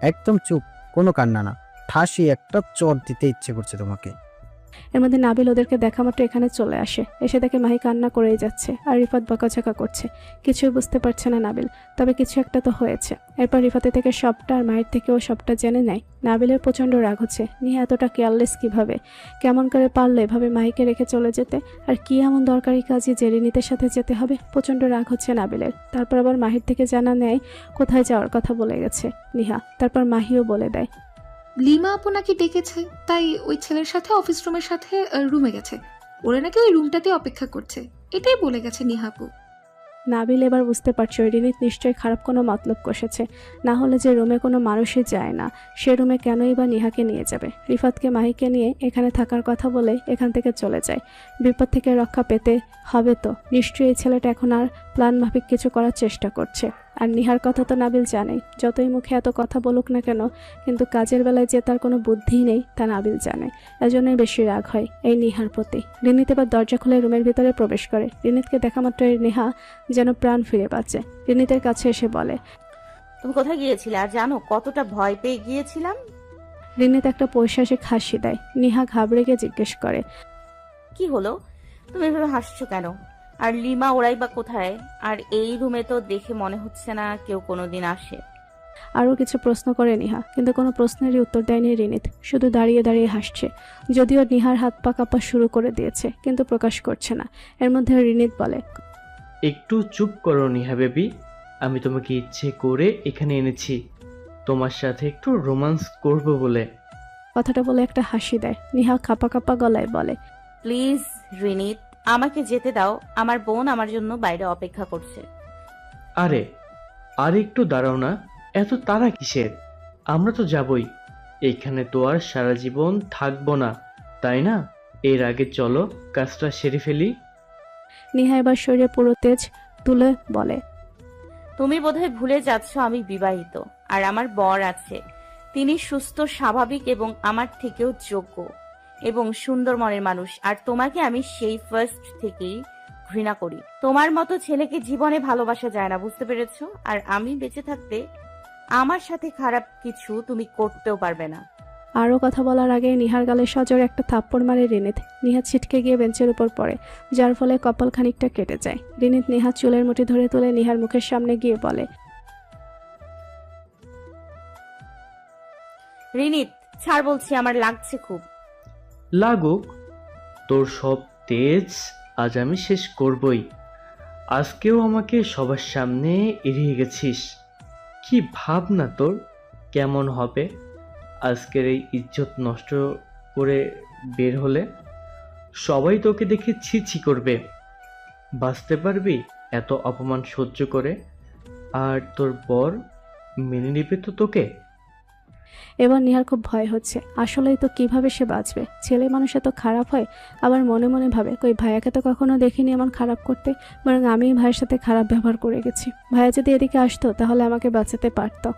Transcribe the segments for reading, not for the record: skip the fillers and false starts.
একদম চুপ, কোনো কান্না না। ঠাসি একটা চট দিতে ইচ্ছে করছে তোমাকে। এর মধ্যে নাবিল ওদেরকে দেখা মাত্র এখানে চলে আসে। এসে দেখে মাহি কান্না করেই যাচ্ছে আর রিফাত বকাঝকা করছে। কিছুই বুঝতে পারছে না নাবিল, তবে কিছু একটা তো হয়েছে। এরপর রিফাতের থেকে সবটা আর মায়ের থেকেও সবটা জেনে নেয়। নাবিলের প্রচণ্ড রাগ হচ্ছে, নিহা এতটা কেয়ারলেস কিভাবে, কেমন করে পারলো এভাবে মাহিকে রেখে চলে যেতে, আর কি এমন দরকারি কাজে যে রিনিতের সাথে যেতে হবে। প্রচণ্ড রাগ হচ্ছে নাবিলের। তারপর আবার মাহির থেকে জানা নেয় কোথায় যাওয়ার কথা বলে গেছে নিহা। তারপর মাহিও বলে দেয় লিমা আপু নাকি ডেকেছে, তাই ওই ছেলের সাথে অফিস রুমের সাথে রুমে গেছে। ওরা নাকি ওই রুমটাতে অপেক্ষা করছে, এটাই বলে গেছে নিহা আপু। নাবিল এবার বুঝতে পারছে রিনিত নিশ্চয়ই খারাপ কোনো মতলব কষেছে, না হলে যে রুমে কোনো মানুষই যায় না সে রুমে কেনই বা নিহাকে নিয়ে যাবে। রিফাতকে মাহিকে নিয়ে এখানে থাকার কথা বলে এখান থেকে চলে যায়। বিপদ থেকে রক্ষা পেতে হবে তো নিশ্চয়ই এই ছেলেটা এখন আর প্ল্যান মাফিক কিছু করার চেষ্টা করছে। আর নিহার কথা তো নাবিল জানেই, যতই মুখে এত কথা বলুক না কেন, কিন্তু কাজের বেলায় যে তার কোনো বুদ্ধিই নেই তা নাবিল জানে। এজন্যই বেশি রাগ হয় এই নিহার প্রতি। রিনিত এবার দরজা খুলে রুমের ভিতরে প্রবেশ করে। রিনিতকে দেখা মাত্র নেহা যেন প্রাণ ফিরে পাচ্ছে। রিনিতের কাছে এসে বলে তুমি কোথায় গিয়েছিলে আর জানো কতটা ভয় পেয়ে গিয়েছিলাম। রিনিত একটা পৈশাসিক হাসি দেয়। নিহা ঘাবড়ে গিয়ে জিজ্ঞেস করে কি হলো, তুমি এভাবে হাসছো কেন? আর লিমা ওরাই বা কোথায়? আর এই রুমে তো দেখে মনে হচ্ছে না কেউ কোনোদিন আসে। আরও কিছু প্রশ্ন করে নিহা, কিন্তু কোনো প্রশ্নেরই উত্তর দেয়নি রিনিত, শুধু দাঁড়িয়ে দাঁড়িয়ে হাসছে। যদিও নিহার হাত পা কাঁপা শুরু করে দিয়েছে, কিন্তু প্রকাশ করছে না। এর মধ্যে রিনিত বলে একটু চুপ করো নিহা বেবি, আমি তোমাকে ইচ্ছে করে এখানে এনেছি তোমার সাথে একটু রোমান্স করব বলে। কথাটা বলে একটা হাসি দেয়। নিহা কাঁপা কাঁপা গলায় বলে প্লিজ রিনিত, আমাকে যেতে দাও। আমার বোন আমার জন্য বাইরে অপেক্ষা করছে। আরে আর একটু দাঁড়াও না, এত তাড়া কিসের? আমরা তো যাবই, এখানে তো আর সারা জীবন থাকবো না, তাই না? এর আগে চলো কাজটা সেরে ফেলি। নিহা এবার শরীরে পুরো তেজ তুলে বলে তুমি বোধহয় ভুলে যাচ্ছ আমি বিবাহিত আর আমার বর আছে। তিনি সুস্থ, স্বাভাবিক এবং আমার থেকেও যোগ্য এবং সুন্দর মনের মানুষ। আর তোমাকে আমি সেই ফার্স্ট থেকেই ঘৃণা করি। তোমার মতো ছেলেকে জীবনে ভালোবাসা যায় না, বুঝতে পেরেছো? আর আমি বেঁচে থাকতে আমার সাথে খারাপ কিছু তুমি করতেও পারবে না। আরও কথা বলার আগে নিহার গালে সজোরে একটা থাপ্পড় মারে রিনিত। নিহা ছিটকে গিয়ে বেঞ্চের উপর পড়ে, যার ফলে কপাল খানিকটা কেটে যায়। রিনিত নিহার চুলের মুঠি ধরে তুলে নিহার মুখের সামনে গিয়ে বলে রিনিত, ছাড় বলছি, আমার লাগছে খুব। লাগুক, তোর সব তেজ আজ আমি শেষ করবই। আজকেও আমাকে সবার সামনে এড়িয়ে গেছিস, কি ভাবনা তোর কেমন হবে আজকের এই ইজ্জত নষ্ট করে বের হলে? সবাই তোকে দেখে ছি ছি করবে। বাঁচতে পারবি এত অপমান সহ্য করে? আর তোর বর মেনে নিবে তো তোকে? এবার নিহার খুব ভয় হচ্ছে। আসলেই তো কিভাবে সে বাঁচবে? ছেলে মানুষ এত খারাপ হয়? আবার মনে মনে ভাবে কই ভাইয়াকে তো কখনো দেখিনি এমন খারাপ করতে, বরং আমিই ভাইয়ের সাথে খারাপ ব্যবহার করে গেছি। ভাইয়া যদি এদিকে আসতো তাহলে আমাকে বাঁচাতে পারতো।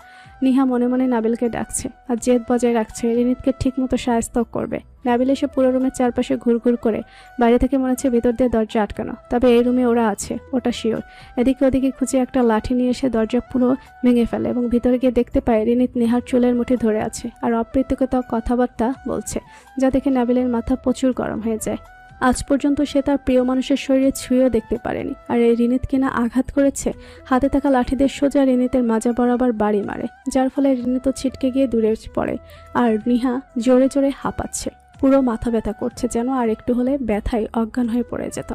নিহা মনে মনে নাবিলকে ডাকছে আর জেদ বজায় রাখছে রিনিতকে ঠিক মতো সাহায্য করবে। নাবিল এসে পুরো রুমের চারপাশে ঘুরঘুর করে, বাইরে থেকে মনে হচ্ছে ভিতর দিয়ে দরজা আটকানো, তবে এই রুমে ওরা আছে ওটা শিওর। এদিকে ওদিকে খুঁজে একটা লাঠি নিয়ে এসে দরজা পুরো ভেঙে ফেলে এবং ভিতরে গিয়ে দেখতে পায় রিনিত নেহার চুলের মুঠি ধরে আছে আর অপ্রীতিকর কথাবার্তা বলছে, যা দেখে নাবিলের মাথা প্রচুর গরম হয়ে যায়। আজ পর্যন্ত সে তার প্রিয় মানুষের শরীরে ছুঁয়েও দেখতে পারেনি, আর এই রিনিত কিনা আঘাত করেছে। হাতে থাকা লাঠি দিয়ে সোজা রিনিতের মাজা বরাবর বাড়ি মারে, যার ফলে রিনিত ছিটকে গিয়ে দূরে পড়ে। আর নিহা জোরে জোরে হাঁপাচ্ছে, পুরো মাথা ব্যথা করছে যেন, আর একটু হলে ব্যথায় অজ্ঞান হয়ে পড়ে যেত।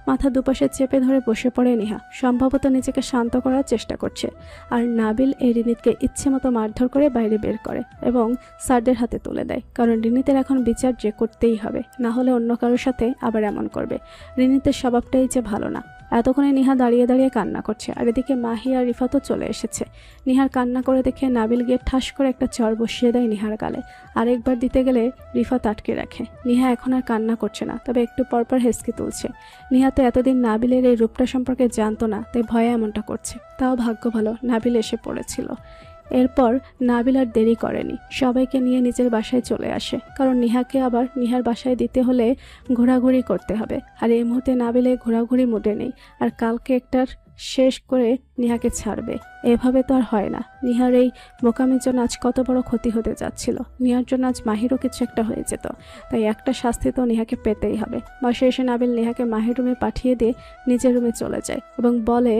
মাথা দুপাশে চেপে ধরে বসে পড়ে নিহা, সম্ভবত নিজেকে শান্ত করার চেষ্টা করছে। আর নাবিল এই রিনিতকে ইচ্ছে মতো মারধর করে বাইরে বের করে এবং স্যারদের হাতে তুলে দেয়, কারণ রিনিতের এখন বিচার যে করতেই হবে, না হলে অন্য কারোর সাথে আবার এমন করবে। রিনিতের স্বভাবটাই যে ভালো না। এতক্ষণে নিহা দাঁড়িয়ে দাঁড়িয়ে কান্না করছে, আর এদিকে মাহি আর রিফাতও চলে এসেছে। নিহার কান্না করে দেখে নাবিল গিয়ে ঠাস করে একটা চর বসিয়ে দেয় নিহার গালে। আরেকবার দিতে গেলে রিফাত আটকে রাখে। নিহা এখন আর কান্না করছে না, তবে একটু পরপর হেসকে তুলছে। নিহা তো এতদিন নাবিলের এই রূপটা সম্পর্কে জানতো না, তাই ভয়ে এমনটা করছে। তাও ভাগ্য ভালো নাবিল এসে পড়েছিল। এরপর নাবিল আর দেরি করেনি, সবাইকে নিয়ে নিজের বাসায় চলে আসে, কারণ নিহাকে আবার নিহার বাসায় দিতে হলে ঘোরাঘুরি করতে হবে। আর এই মুহূর্তে নাবিলে ঘোরাঘুরি মুডে নেই, আর কালকে একটার শেষ করে নিহাকে ছাড়বে। এভাবে তো আর হয় না। নিহার এই বোকামির জন্য আজ কত বড় ক্ষতি হতে যাচ্ছিল। নিহার জন্য আজ মাহিরও কিছু একটা হয়ে যেত। তাই একটা শাস্তি তো নিহাকে পেতেই হবে। বাসে এসে নাবিল নিহাকে মাহির রুমে পাঠিয়ে দিয়ে নিজের রুমে চলে যায় এবং বলে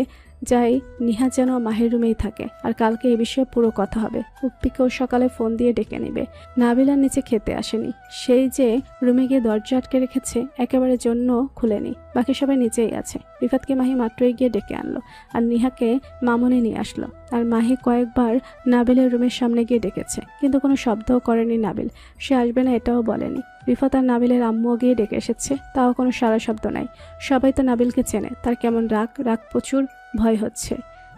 যাই নিহা যেন মাহির রুমেই থাকে, আর কালকে এই বিষয়ে পুরো কথা হবে। উপ্পিকেও সকালে ফোন দিয়ে ডেকে নেবে। নাবিল আর নিচে খেতে আসেনি। সেই যে রুমে গিয়ে দরজা আটকে রেখেছে, একেবারে জন্য খুলেনি। বাকি সবাই নিচেই আছে। রিফাতকে মাহি মাত্রই গিয়ে ডেকে আনলো আর নিহাকে মামুনি নিয়ে আসলো। আর মাহি কয়েকবার নাবিলের রুমের সামনে গিয়ে ডেকেছে, কিন্তু কোনো শব্দও করেনি নাবিল। সে আসবে না এটাও বলেনি। রিফাত আর নাবিলের আম্মুও গিয়ে ডেকে এসেছে, তাও কোনো সারা শব্দ নাই। সবাই তো নাবিলকে চেনে, তার কেমন রাগ প্রচুর ভয় হচ্ছে।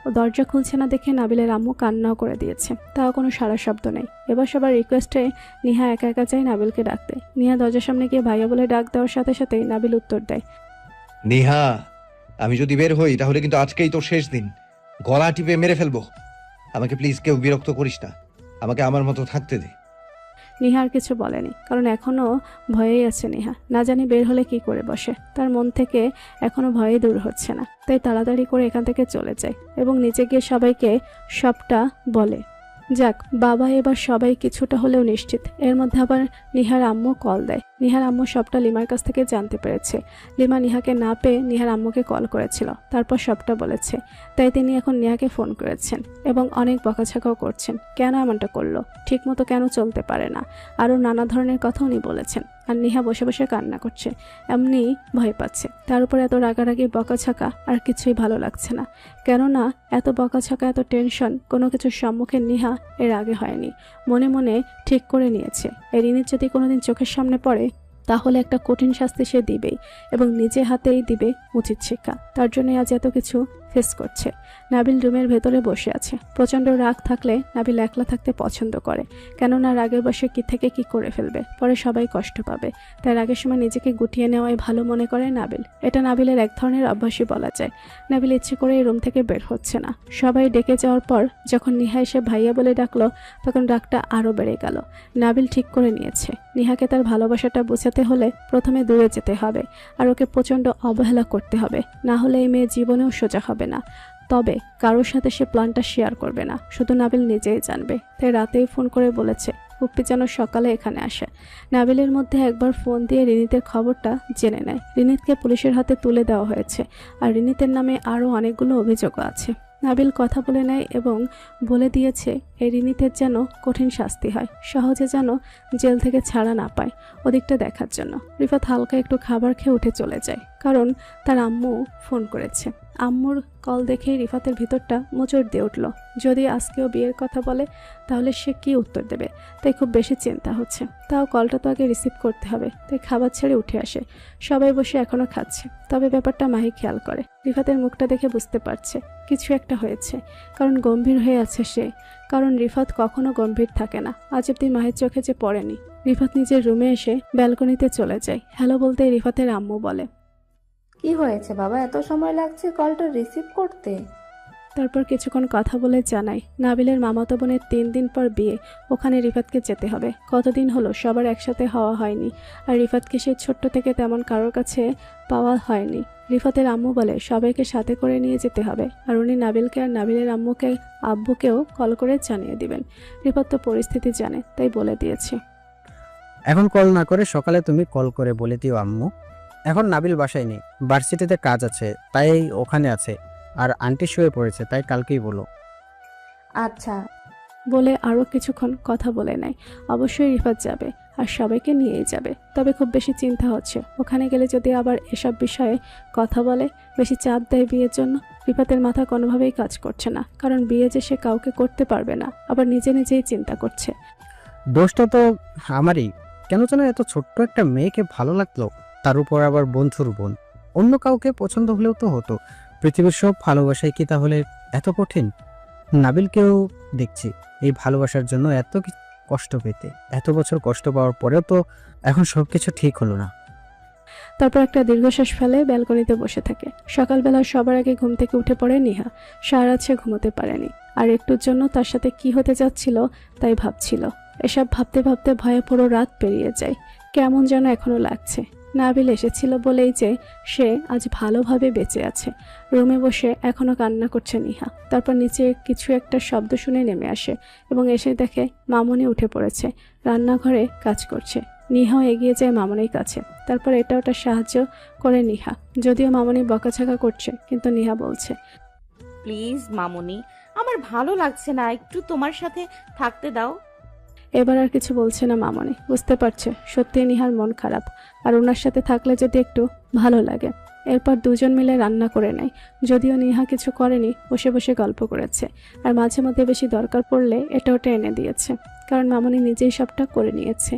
ও দরজা খুলছে না দেখে নাবিলের আম্মু কান্নাও করে দিয়েছে, তাও কোনো সারা শব্দ নেই। এবার সবার রিকোয়েস্টে নিহা একা একা চায় নাবিলকে ডাকতে। নিহা দরজার সামনে গিয়ে ভাইয়া বলে ডাক দেওয়ার সাথে সাথেই নাবিল উত্তর দেয়, নেহা, আমি যদি বের হই তাহলে কিন্তু আজকেই তোর শেষ দিন। গলা টিপে মেরে ফেলবো। আমাকে প্লিজ কেউ বিরক্ত করিস না, আমাকে আমার মতো থাকতে দে। নিহা আর কিছু বলেনি, কারণ এখনও ভয়েই আছে নিহা। না জানি বের হলে কি করে বসে। তার মন থেকে এখনও ভয়ে দূর হচ্ছে না। তাই তাড়াতাড়ি করে এখান থেকে চলে যায় এবং নিচে গিয়ে সবাইকে সবটা বলে। যাক, বাবা এবার সবাই কিছুটা হলেও নিশ্চিত। এর মধ্যে আবার নিহার আম্মু কল দেয়। নিহার আম্মু সবটা লিমার কাছ থেকে জানতে পেরেছে। লিমা নিহাকে না পেয়ে নিহার আম্মুকে কল করেছিল, তারপর সবটা বলেছে। তাই তিনি এখন নিহাকে ফোন করেছেন এবং অনেক বকাঝকাও করছেন। কেন এমনটা করলো, ঠিকমতো কেন চলতে পারে না, আরও নানা ধরনের কথা উনি বলেছেন। আর নিহা বসে বসে কান্না করছে, এমনি ভয় পাচ্ছে। তার উপর এত রাগারাগি বকাঝকা আর কিছুই ভালো লাগছে না। কেননা এত বকাঝকা, এত টেনশন কোনো কিছুর সম্মুখে নিহা এর আগে হয়নি। মনে মনে ঠিক করে নিয়েছে, এই রিনির যদি কোনোদিন চোখের সামনে পড়ে তাহলে একটা কঠিন শাস্তি সে দিবেই এবং নিজে হাতেই দিবে উচিত শিক্ষা। তার জন্য আজ এত কিছু ফেস করছে। নাবিল রুমের ভেতরে বসে আছে। প্রচণ্ড রাগ থাকলে নাবিল একলা থাকতে পছন্দ করে, কেননা রাগের বসে কি থেকে কি করে ফেলবে, পরে সবাই কষ্ট পাবে। তাই রাগের সময় নিজেকে গুটিয়ে নেওয়াই ভালো মনে করে নাবিল। এটা নাবিলের এক ধরনের অভ্যাসই বলা যায়। নাবিল ইচ্ছে করে এই রুম থেকে বের হচ্ছে না। সবাই ডেকে যাওয়ার পর যখন নিহা এসে ভাইয়া বলে ডাকলো, তখন রাগটা আরও বেড়ে গেল। নাবিল ঠিক করে নিয়েছে, নিহাকে তার ভালোবাসাটা বোঝাতে হলে প্রথমে দূরে যেতে হবে আর ওকে প্রচণ্ড অবহেলা করতে হবে। না হলে এই মেয়ে জীবনেও সোজা হবে না। তবে কারোর সাথে সে প্ল্যানটা শেয়ার করবে না, শুধু নাবিল নিজেই জানবে। তাই রাতেই ফোন করে বলেছে উপ্পি যেন সকালে এখানে আসে। নাবিলের মধ্যে একবার ফোন দিয়ে রিনিতের খবরটা জেনে নেয়। রিনিতকে পুলিশের হাতে তুলে দেওয়া হয়েছে আর রিনিতের নামে আরও অনেকগুলো অভিযোগও আছে। নাবিল কথা বলে নেয় এবং বলে দিয়েছে এই রিনিতের যেন কঠিন শাস্তি হয়, সহজে যেন জেল থেকে ছাড়া না পায়, ওদিকটা দেখার জন্য। রিফাত হালকা একটু খাবার খেয়ে উঠে চলে যায়, কারণ তার আম্মু ফোন করেছে। আম্মুর কল দেখেই রিফাতের ভিতরটা মোচড় দিয়ে উঠল। যদি আজকেও বিয়ের কথা বলে তাহলে সে কি উত্তর দেবে, তাই খুব বেশি চিন্তা হচ্ছে। তাও কলটা তো আগে রিসিভ করতে হবে, তাই খাবার ছেড়ে উঠে আসে। সবাই বসে এখনো খাচ্ছে, তবে ব্যাপারটা মাহি খেয়াল করে। রিফাতের মুখটা দেখে বুঝতে পারছে কিছু একটা হয়েছে, কারণ গম্ভীর হয়ে আছে সে। কারণ রিফাত কখনো গম্ভীর থাকে না, আজ অব্দি মাহির চোখে যে পড়েনি। রিফাত নিজের রুমে এসে ব্যালকনিতে চলে যায়। হ্যালো বলতে রিফাতের আম্মু বলে, কি হয়েছে বাবা, এত সময় লাগছে কলটা রিসিভ করতে? তারপর কিছুক্ষণ কথা বলে জানায় নাবিলের মামাতো বোনের 3 দিন পর বিয়ে, ওখানে রিফাতকে যেতে হবে। কতদিন হলো সবার একসাথে হওয়া হয়নি, আর রিফাতকে সেই ছোট্ট থেকে তেমন কারোর কাছে পাওয়া হয়নি। রিফাতের আম্মু বলে সবাইকে সাথে করে নিয়ে যেতে হবে, আর উনি নাবিলকে আর নাবিলের আব্বুকেও কল করে জানিয়ে দিবেন। রিফাত তো পরিস্থিতি জানে, তাই বলে দিয়েছে। এখন কল না করে সকালে তুমি কল করে বলে দিও আম্মু এখন নাবিল বাসায় নেই, ভার্সিটিতে কাজ আছে তাই ওখানে আছে, আর আন্টি শুয়ে পড়েছে তাই কালকেই বলো। আচ্ছা। বলে আরও কিছুক্ষণ কথা বলে নেয়। অবশ্যই রিফাত যাবে আর সবাইকে নিয়েই যাবে, তবে খুব বেশি চিন্তা হচ্ছে ওখানে গেলে যদি আবার এসব বিষয়ে কথা বলে, বেশি চাপ দেয় বিয়ের জন্য। রিফাতের মাথা কোনোভাবেই কাজ করছে না, কারণ বিয়ে যে সে কাউকে করতে পারবে না, আবার নিজে নিজেই চিন্তা করছে। দোষটা তো আমারই, কেন যেন এত ছোট্ট একটা মেয়েকে ভালো লাগলো, তার উপর আবার বন্ধুর বোন। অন্য কাউকে পছন্দ হলেও তো হতো, পৃথিবীর সব ভালোবাসাই কি তাহলে এত কঠিন? নাবিলকেও দেখছি এই ভালোবাসার জন্য এত কষ্ট পেতে, এত বছর কষ্ট পাওয়ার পরেও তো এখন সবকিছু ঠিক হলো না। তারপর একটা দীর্ঘশ্বাস ফেলে ব্যালকনিতে বসে থাকে। সকালবেলা সবার আগে ঘুম থেকে উঠে পড়ে নিহা। সারা রাত সে ঘুমোতে পারেনি, আর একটুর জন্য তার সাথে কি হতে যাচ্ছিল তাই ভাবছিল। এসব ভাবতে ভাবতে ভয়ে পুরো রাত পেরিয়ে যায়। কেমন যেন এখনো লাগছে, নাবিল এসেছিল বলেই যে সে আজ ভালোভাবে বেঁচে আছে। রুমে বসে এখনো কান্না করছে নিহা। তারপর নিচে কিছু একটা শব্দ শুনে নেমে আসে এবং এসে দেখে মামুনি উঠে পড়েছে, রান্নাঘরে কাজ করছে। নিহাও এগিয়ে যায় মামুনির কাছে। তারপর এটা ওটা সাহায্য করে নিহা। যদিও মামুনি বকাঝকা করছে, কিন্তু নিহা বলছে, প্লিজ মামুনি, আমার ভালো লাগছে না, একটু তোমার সাথে থাকতে দাও। এবার আর কিছু বলছে না মামনি। বুঝতে পারছে সত্যি নিহার মন খারাপ, আর ওনার সাথে থাকলে যদি একটু ভালো লাগে। এরপর দুজন মিলে রান্না করে নেয়। যদিও নিহা কিছু করেনি, বসে বসে গল্প করেছে, আর মাঝে মধ্যে বেশি দরকার পড়লে এটা ওটা এনে দিয়েছে, কারণ মামনি নিজেই সবটা করে নিয়েছে।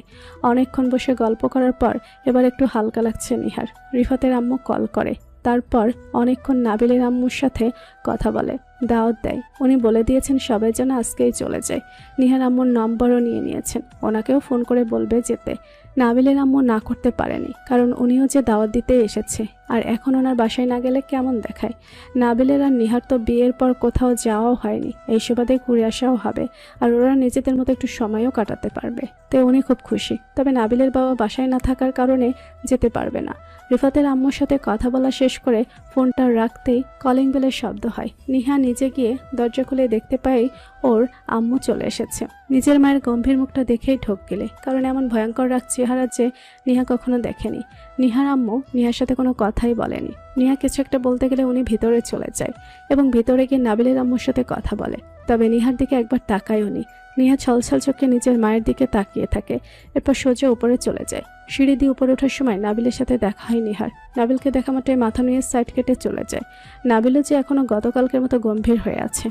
অনেকক্ষণ বসে গল্প করার পর এবার একটু হালকা লাগছে নিহার। রিফাতের আম্মু কল করে। তারপর অনেকক্ষণ নাবিলের আম্মুর সাথে কথা বলে, দাওয়াত দেয়। উনি বলে দিয়েছেন সবাই যেন আজকেই চলে যায়। নিহার আম্মুর নম্বরও নিয়ে নিয়েছেন, ওনাকেও ফোন করে বলবে যেতে। নাবিলের আম্মু না করতে পারেনি, কারণ উনিও যে দাওয়াত দিতে এসেছে, আর এখন ওনার বাসায় না গেলে কেমন দেখায়। নাবিলের আর নিহার তো বিয়ের পর কোথাও যাওয়াও হয়নি, এই সুবাদে ঘুরে আসাও হবে, আর ওরা নিজেদের মতো একটু সময়ও কাটাতে পারবে। তো উনি খুব খুশি। তবে নাবিলের বাবা বাসায় না থাকার কারণে যেতে পারবে না। রিফাতের আম্মুর সাথে কথা বলা শেষ করে ফোনটা রাখতেই কলিং বেলের শব্দ হয়। নিহা নিজে গিয়ে দরজা খুলে দেখতে পাই ওর আম্মু চলে এসেছে। নিজের মায়ের গম্ভীর মুখটা দেখেই ঠক গেলে, কারণ এমন ভয়ঙ্কর রাগ চেহারা যে নিহা কখনো দেখেনি। নিহার আম্মু নিহার সাথে কোনো কথাই বলেনি। নিহা কিছু একটা বলতে গেলে উনি ভিতরে চলে যায় এবং ভিতরে গিয়ে নাবিলের আম্মুর সাথে কথা বলে। তবে নিহার দিকে একবার তাকায় উনি। নিহা ছলছল চোখে নিজের মায়ের দিকে তাকিয়ে থাকে, এরপর সোজা উপরে চলে যায়। সিঁড়ি দিয়ে উপরে ওঠার সময় নাবিলের সাথে দেখা হয় নিহার। নাবিলকে দেখা মাত্রই মাথা নুয়ে সাইড কেটে চলে যায়। নাবিলও যে এখনো গতকালকের মতো গম্ভীর হয়ে আছে।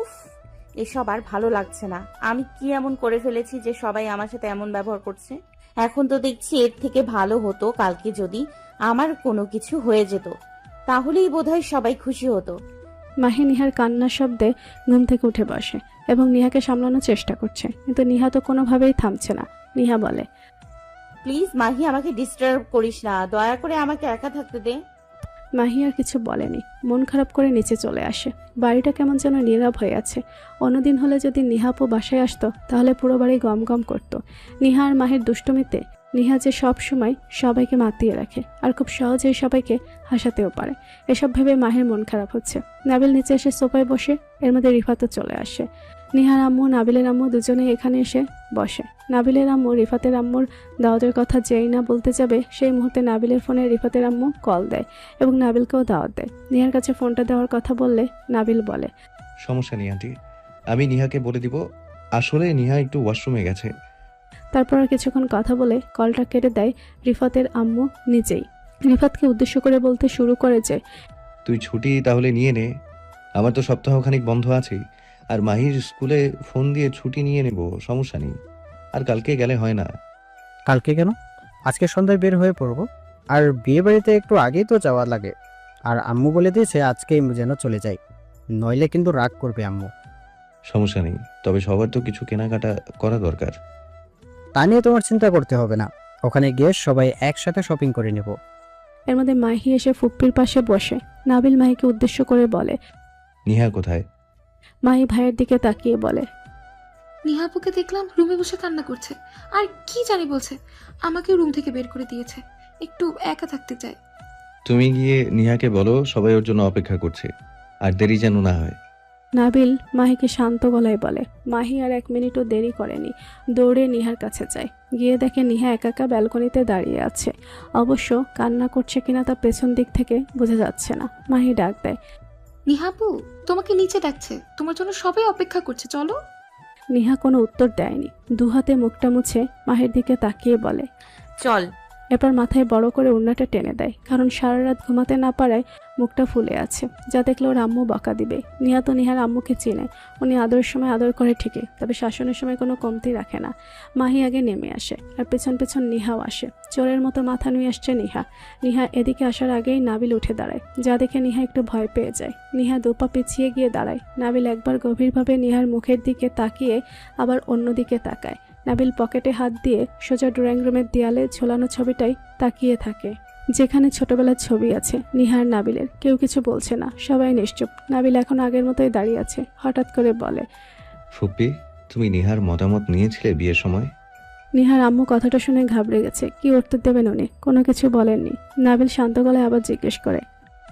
উফ, এসব আর ভালো লাগছে না। আমি কি এমন করে ফেলেছি যে সবাই আমার সাথে এমন ব্যবহার করছে? এখন তো দেখছি এর থেকে ভালো হতো কালকে যদি আমার কোনো কিছু হয়ে যেত, তাহলেই বোধহয় সবাই খুশি হতো। মাহি নিহার কান্নার শব্দে ঘুম থেকে উঠে বসে এবং নিহাকে সামলানোর চেষ্টা করছে, কিন্তু নিহা তো কোনোভাবেই থামছে না। নিহা বলে, প্লিজ মাহি, আমাকে ডিস্টার্ব করিস না, দয়া করে আমাকে একা থাকতে দে। মাহি আর কিছু বলেনি, মন খারাপ করে নিচে চলে আসে। বাড়িটা কেমন যেন নীরব হয়ে আছে। অন্যদিন হলে যদি নিহাপু বাসায় আসতো তাহলে পুরো বাড়ি গম গম করতো। নিহা আর মাহির দুষ্টুমিতে নিহা যে সব সময় সবাইকে মাতিয়ে রাখে, আর খুব সহজেই সবাইকে হাসাতেও পারে। এসব ভেবে মাহির মন খারাপ হচ্ছে। নাবিল নিচে এসে সোফায় বসে, এর মধ্যে রিফাতও চলে আসে। নিহার আম্মু নাবিলের আম্মু দুজনেই এখানে এসে বসে। নাবিলের আম্মু রিফাতের আম্মুর দাওয়াতের কথা যেই না বলতে যাবে, সেই মুহূর্তে নাবিলের ফোনে রিফাতের আম্মু কল দেয় এবং নাবিলকেও দাওয়াত দেয়। নিহার কাছে ফোনটা দেওয়ার কথা বললে নাবিল বলে, সমস্যা নেই আন্টি, আমি নিহাকে বলে দিব। আসলে নিহা একটু ওয়াশরুমে গেছে। তারপর আর কিছুক্ষণ কথা বলে কলটা কেটে দেয় রিফাতের আম্মু নিজেই। রিফাতকে উদ্দেশ্য করে বলতে শুরু করে যে, তুই ছুটি তাহলে নিয়ে নে, আমার তো সপ্তাহখানিক বন্ধ আছেই। আর মাহির স্কুলে ফোন দিয়ে ছুটি নিয়ে নেব, সমস্যা নেই। আর কালকে গেলে হয় না? কালকে কেন? আজকে সন্ধ্যায় বের হয়ে পড়বো। আর বিয়ে বাড়িতে একটু আগেই তো যাওয়া লাগে। আর আম্মু বলে দিয়েছে আজকেই যেন চলে যাই, নইলে কিন্তু রাগ করবে আম্মু। সমস্যা নেই, তবে সবার তো কিছু কেনাকাটা করা দরকার। তা নিয়ে তোমার চিন্তা করতে হবে না, ওখানে গিয়ে সবাই একসাথে শপিং করে নেব। এর মধ্যে মাহি এসে ফুপ্পির পাশে বসে। নাবিল মাহিকে উদ্দেশ্য করে বলে, নিহা কোথায়? মাহি ভাইয়ের দিকে তাকিয়ে বলে, নিহাপুকে দেখলাম রুমে বসে কান্না করছে, আর কি জানি বলছে। আমাকে রুম থেকে বের করে দিয়েছে, একটু একা থাকতে চায়। তুমি গিয়ে নিহাকে বলো সবাই ওর জন্য অপেক্ষা করছে, আর দেরি যেন না হয়। নাবিল মাহিকে শান্ত গলায় বলে। মাহি আর 1 মিনিটও দেরি করেনি, দৌড়ে নিহার কাছে যায়। গিয়ে দেখে নিহা একা একা ব্যালকনিতে দাঁড়িয়ে আছে। অবশ্য কান্না করছে কিনা তা পেছন দিক থেকে বোঝা যাচ্ছে না। মাহি ডাক দেয়, নিহাপু, তোমাকে নিচে ডাকছে, তোমার জন্য সবাই অপেক্ষা করছে, চলো। নিহা কোনো উত্তর দেয়নি। দুহাতে মুখটা মুছে মাহির দিকে তাকিয়ে বলে, চল। এরপর মাথায় বড় করে ওড়নাটা টেনে দেয়, কারণ সারা রাত ঘুমাতে না পারায় মুখটা ফুলে আছে, যা দেখলে ওর আম্মু বকা দিবে। নিহা তো নিহার আম্মুকে চিনে, উনি আদরের সময় আদর করে ঠিকই, তবে শাসনের সময় কোনো কমতি রাখে না। মাহি আগে নেমে আসে, আর পেছন পেছন নিহাও আসে। চোরের মতো মাথা নুয়ে আসছে নিহা। নিহা এদিকে আসার আগেই নাবিল উঠে দাঁড়ায়, যা দেখে নিহা একটু ভয় পেয়ে যায়। নিহা দুপা পিছিয়ে গিয়ে দাঁড়ায়। নাবিল একবার গভীরভাবে নিহার মুখের দিকে তাকিয়ে আবার অন্যদিকে তাকায়। নাবিল পকেটে হাত দিয়ে সোজা ড্রয়িং রুমের দেয়ালে ঝোলানো ছবিটাই তাকিয়ে থাকে, যেখানে ছোটবেলার ছবি আছে নিহার নাবিলের। কেউ কিছু বলছে না, সবাই নিশ্চুপ। নাবিল এখন আগের মতোই দাঁড়িয়ে আছে। হঠাৎ করে বলে, ফুপ্পি, তুমি নিহার মতামত নিয়েছিলে বিয়ের সময়? নিহার আম্মু কথাটা শুনে ঘাবড়ে গেছে। কি উত্তর দেবেন উনি? কোনো কিছু বলেননি। নাবিল শান্ত গলায় আবার জিজ্ঞেস করে,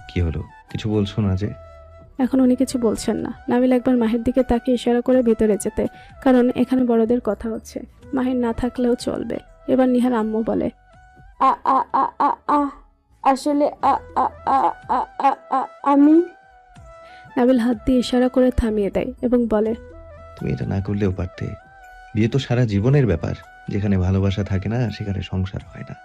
কি হলো, কিছু বলছো না যে? এখন উনি কিছু বলছেন না। নাবিল একবার মাহির দিকে তাকিয়ে ইশারা করে ভিতরে যেতে, কারণ এখানে বড়দের কথা হচ্ছে। মাহির না থাকলেও চলবে। এবার নিহার আম্মু বলে, আ আ আ আ আ আসলে আ আ আ আ আ আ আমি নাবিল হাত দিয়ে ইশারা করে থামিয়ে দেয় এবং বলে, তুমি এটা না করলেও পারতে। বিয়ে তো সারা জীবনের ব্যাপার। যেখানে ভালোবাসা থাকে না সেখানে সংসার হয় না।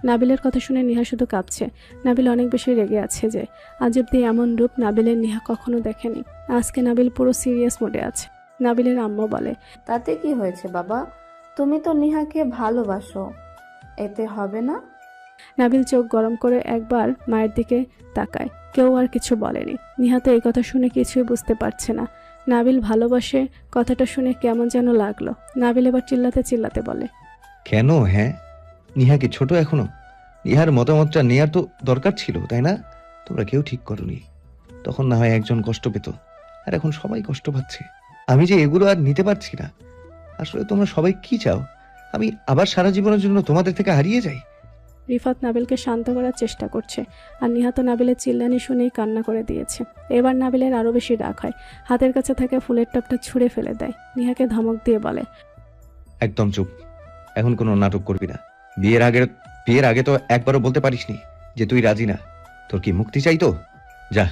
নাবিলের কথা শুনে নিহা শুধু কাঁপছে। নাবিল অনেক বেশি রেগে আছে যে আজ অব্দি এমন রূপ নাবিলের নিহা কখনো দেখেনি। আজকে নাবিল পুরো সিরিয়াস মোডে আছে। নাবিলের আম্মু বলে, তাতে কি হয়েছে বাবা? তুমি তো নিহাকে ভালোবাসো, এতে হবে না? নাবিল চোখ গরম করে একবার মায়ের দিকে তাকায়। কেউ আর কিছু বলেনি। নিহা তো এই কথা শুনে কিছুই বুঝতে পারছে না। নাবিল ভালোবাসে কথাটা শুনে কেমন যেন লাগলো। নাবিল এবার চিল্লাতে চিল্লাতে বলে, কেন? হ্যাঁ, নিহা কি ছোট এখনো? নিহার মতামতটা নেয়ার তো দরকার ছিল, তাই না? তোমরা কেউ ঠিক করনি। তখন না হয় একজন কষ্ট পেত, আর এখন সবাই কষ্ট পাচ্ছে। আমি যে এগুলো আর নিতে পারছি না। আসলে তোমরা সবাই কি চাও? আমি আবার সারা জীবনের জন্য তোমাদের থেকে হারিয়ে যাই? রিফাত নাবিলকে শান্ত করার চেষ্টা করছে, আর নিহা তো নাবিলের চিল্লানি শুনেই কান্না করে দিয়েছে। এবার নাবিলের আরো বেশি রাগ হয়। হাতের কাছে থাকা ফুলের টপটা ছুঁড়ে ফেলে দেয়। নিহাকে ধমক দিয়ে বলে, একদম চুপ। এখন কোনো নাটক করবি না। বিয়ের আগে তো একবারও বলতে পারিসনি যে তুই রাজি না। তোর কি মুক্তি চাই? তো যা,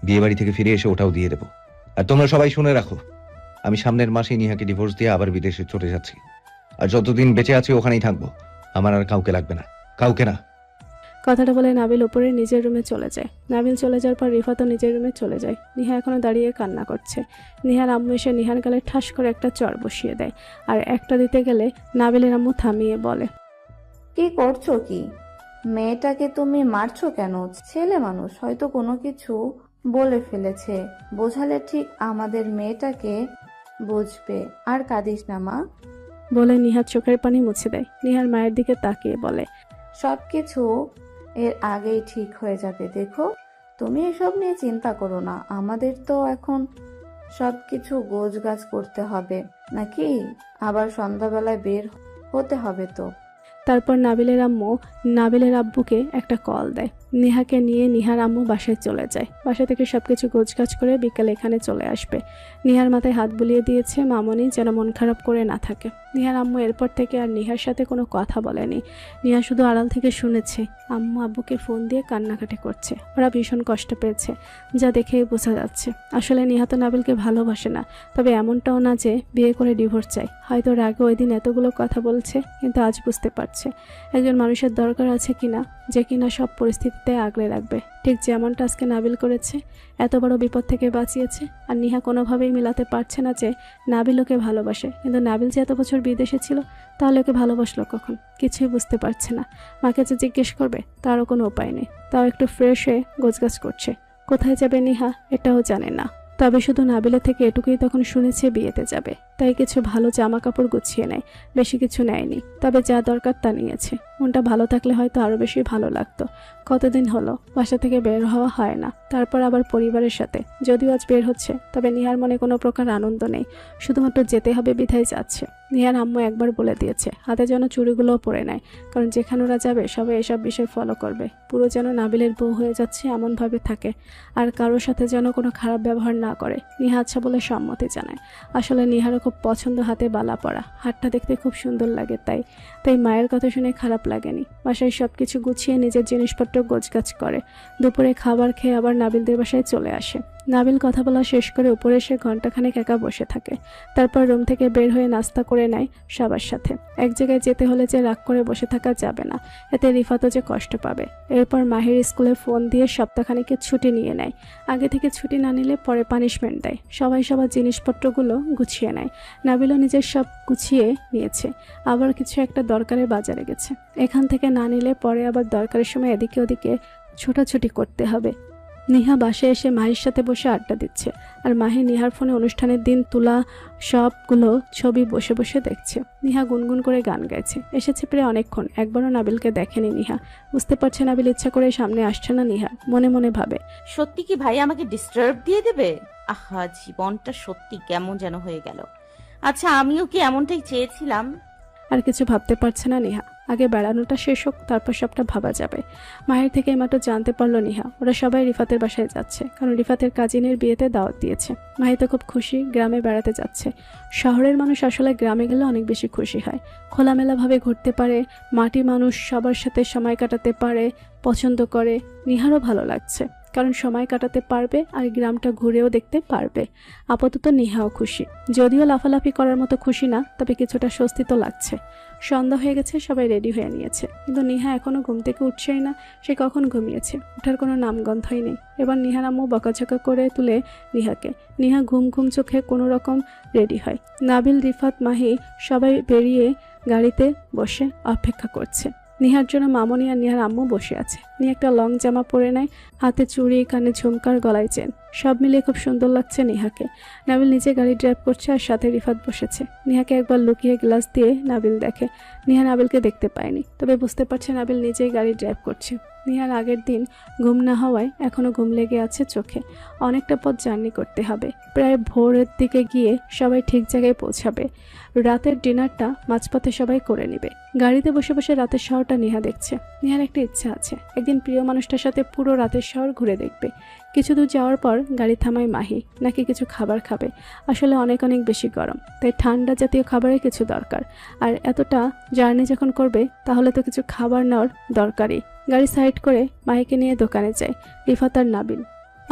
বিয়ে বাড়ি থেকে ফিরে এসে ওটাও দিয়ে দেবো। আর তোমরা সবাই শুনে রাখো, আমি সামনের মাসেই নিহাকে ডিভোর্স দিয়ে আবার বিদেশে চলে যাচ্ছি। আর যতদিন বেঁচে আছি ওখানেই থাকবো। আমার আর কাউকে লাগবে না, কাউকে না। কথাটা বলে নাবিল উপরে নিজের রুমে চলে যায়। নাবিল চলে যাওয়ার পর রিফাতও নিজের রুমে চলে যায়। নিহা এখনো দাঁড়িয়ে কান্না করছে। নিহার আম্মু এসে নিহার গালে ঠাস করে একটা চড় বসিয়ে দেয়, আর একটা দিতে গেলে নাবিলের আম্মু থামিয়ে বলে, কি করছো কি? মেয়েটাকে তুমি মারছো কেন? ছেলে মানুষ, হয়তো কোনো কিছু বলে ফেলেছে। বোঝালে ঠিক আমাদের মেয়েটাকে বুঝবে। আর কাঁদিস না মা, বলে নিহার চোখের পানি মুছে দেয়। নিহার মায়ের দিকে তাকিয়ে বলে, সবকিছু এর আগেই ঠিক হয়ে যাবে। দেখো, তুমি এসব নিয়ে চিন্তা করো না। আমাদের তো এখন সবকিছু গোছগাছ করতে হবে নাকি? আবার সন্ধ্যাবেলায় বের হতে হবে তো। তারপর নাবিলের আব্বুকে একটা কল দেয়। নেহাকে নিয়ে নিহার আম্মু বাসায় চলে যায়। বাসা থেকে সবকিছু গোছগাছ করে বিকালে এখানে চলে আসবে। নিহার মাথায় হাত বুলিয়ে দিয়েছে মামনি, যেন মন খারাপ করে না থাকে। নিহার আম্মু এরপর থেকে আর নিহার সাথে কোনো কথা বলেনি। নিহা শুধু আড়াল থেকে শুনেছে আম্মু আব্বুকে ফোন দিয়ে কান্নাকাটি করছে। ওরা ভীষণ কষ্ট পেয়েছে, যা দেখেই বোঝা যাচ্ছে। আসলে নিহা তো নাবিলকে ভালোবাসে না, তবে এমনটাও না যে বিয়ে করে ডিভোর্স চাই। হয়তো রাগে ওই দিন এতগুলো কথা বলছে, কিন্তু আজ বুঝতে পারছে একজন মানুষের দরকার আছে কিনা, যে কিনা সব পরিস্থিতিতে আগলে রাখবে, ঠিক যেমনটা আজকে নাবিল করেছে। এত বড় বিপদ থেকে বাঁচিয়েছে। আর নিহা কোনোভাবেই মেলাতে পারছে না যে নাবিল ওকে ভালোবাসে, কিন্তু নাবিল যে এত বছর বিদেশে ছিল, তাহলে ওকে ভালোবাসলো কখন? কিছুই বুঝতে পারছে না। মাকে যে জিজ্ঞেস করবে তারও কোনো উপায় নেই। তাও একটু ফ্রেশ হয়ে গোছগাছ করছে। কোথায় যাবে নিহা এটাও জানে না। তবে শুধু নাবিলের থেকে এটুকুই তখন শুনেছে বিয়েতে যাবে, তাই কিছু ভালো জামা কাপড় গুছিয়ে নেয়। বেশি কিছু নেয়নি, তবে যা দরকার তা নিয়েছে। মনটা ভালো থাকলে হয়তো আরো বেশি ভালো লাগতো। কতদিন হলো বাসা থেকে বের হওয়া হয় না, তারপর আবার পরিবারের সাথে। যদিও আজ বের হচ্ছে, তবে নিহার মনে কোনো প্রকার আনন্দ নেই। শুধুমাত্র যেতে হবে বিধায় যাচ্ছে। নিহার আম্মু একবার বলে দিয়েছে হাতে যেন চুড়িগুলোও পরে নেয়, কারণ যেখানে ওরা যাবে সবাই এসব বিষয় ফলো করবে। পুরো যেন নাবিলের বউ হয়ে যাচ্ছে এমনভাবে থাকে, আর কারোর সাথে যেন কোনো খারাপ ব্যবহার না করে। নিহা আচ্ছা বলে সম্মতি জানায়। আসলে নিহারও খুব পছন্দ হাতে বালা পরা। হাতটা দেখতে খুব সুন্দর লাগে, তাই মায়ের কথা শুনে খারাপ লাগেনি। বাসায় সব কিছু গুছিয়ে নিজের জিনিসপত্র গোছগাছ করে। দুপুরে খাবার খেয়ে আবার নাবিলদের বাসায় চলে আসে। নাবিল কথা বলা শেষ করে উপরে এসে ঘন্টাখানেক একা বসে থাকে। তারপর রুম থেকে বের হয়ে নাস্তা করে নেয় সবার সাথে। এক জায়গায় যেতে হলে যে রাগ করে বসে থাকা যাবে না, এতে রিফাতও যে কষ্ট পাবে। এরপর মাহির স্কুলে ফোন দিয়ে সপ্তাহখানেকের ছুটি নিয়ে নেয়। আগে থেকে ছুটি না নিলে পরে পানিশমেন্ট দেয়। সবাই সবার জিনিসপত্রগুলো গুছিয়ে নেয়। নাবিলও নিজের সব গুছিয়ে নিয়েছে। আবার কিছু একটা দরকারে বাজারে গেছে। এখান থেকে না নিলে পরে আবার দরকারের সময় এদিকে ওদিকে ছোটাছুটি করতে হবে। নিহা বাসায় এসে মাহির সাথে বসে আড্ডা দিচ্ছে, আর মাহি নিহার ফোনে অনুষ্ঠানের দিন তোলা সবগুলো ছবি বসে বসে দেখছে। নিহা গুনগুন করে গান গাইছে। এসেছে প্রায় অনেকক্ষণ, একবারও নাবিলকে দেখেনি নিহা। বুঝতে পারছে নাবিল ইচ্ছা করে সামনে আসছে না। নিহা মনে মনে ভাবে, সত্যি কি ভাই আমাকে ডিস্টার্ব দিয়ে দেবে? আহা, জীবনটা সত্যি কেমন যেন হয়ে গেল। আচ্ছা, আমিও কি এমনটাই চেয়েছিলাম? আর কিছু ভাবতে পারছে না নেহা। আগে বেড়ানোটা শেষ হোক, তারপর সবটা ভাবা যাবে। মাহির থেকে এইমাত্র জানতে পারলো নেহা ওরা সবাই রিফাতের বাসায় যাচ্ছে, কারণ রিফাতের কাজিনের বিয়েতে দাওয়াত দিয়েছে। মাহি তো খুব খুশি, গ্রামে বেড়াতে যাচ্ছে। শহরের মানুষ আসলে গ্রামে গেলে অনেক বেশি খুশি হয়, খোলামেলাভাবে ঘুরতে পারে, মাটি মানুষ সবার সাথে সময় কাটাতে পারে, পছন্দ করে। নিহারও ভালো লাগছে, কারণ সময় কাটাতে পারবে আর গ্রামটা ঘুরেও দেখতে পারবে। আপাতত নেহাও খুশি, যদিও লাফালাফি করার মতো খুশি না, তবে কিছুটা স্বস্তি তো লাগছে। সন্ধ্যা হয়ে গেছে, সবাই রেডি হয়ে নিয়েছে, কিন্তু নেহা এখনো ঘুম থেকে উঠছেই না। সে কখন ঘুমিয়েছে, ওঠার কোনো নামগন্ধই নেই। এবার নিহার আম্মু বকাঝকা করে তুলে নিহাকে। নিহা ঘুম ঘুম চোখে কোনো রকম রেডি হয়। নাবিল, রিফাত, মাহি সবাই বেরিয়ে গাড়িতে বসে অপেক্ষা করছে। নিহার জন্য মামনি আর নিহার আম্মু বসে আছে। নিহা একটা লং জামা পরে নেয়, হাতে চুড়ি, কানে ঝুমকার, গলায় চেন, সব মিলিয়ে খুব সুন্দর লাগছে নিহাকে। নাবিল নিজে গাড়ি ড্রাইভ করছে আর সাথে রিফাত বসেছে। নিহাকে একবার লুকিয়ে গ্লাস দিয়ে নাবিল দেখে। নিহা নাবিলকে দেখতে পায়নি, তবে বুঝতে পারছে নাবিল নিজেই গাড়ি ড্রাইভ করছে। নিহার আগের দিন ঘুম না হওয়ায় এখনো ঘুম লেগে আছে চোখে। অনেকটা পথ জার্নি করতে হবে, প্রায় ভোরের দিকে গিয়ে সবাই ঠিক জায়গায় পৌঁছাবে। রাতের ডিনারটা মাঝপথে সবাই করে নেবে। গাড়িতে বসে বসে রাতের শহরটা নিহা দেখছে। নিহার একটা ইচ্ছা আছে, একদিন প্রিয় মানুষটার সাথে পুরো রাতের শহর ঘুরে দেখবে। কিছু দূর যাওয়ার পর গাড়ি থামায় মাহি, নাকি কিছু খাবার খাবে। আসলে অনেক অনেক বেশি গরম, তাই ঠান্ডা জাতীয় খাবারের কিছু দরকার। আর এতটা জার্নি যখন করবে তাহলে তো কিছু খাবার নেওয়ার দরকারই। গাড়ি সাইড করে মাহিকে নিয়ে দোকানে যায় রিফাত আর নাবিল,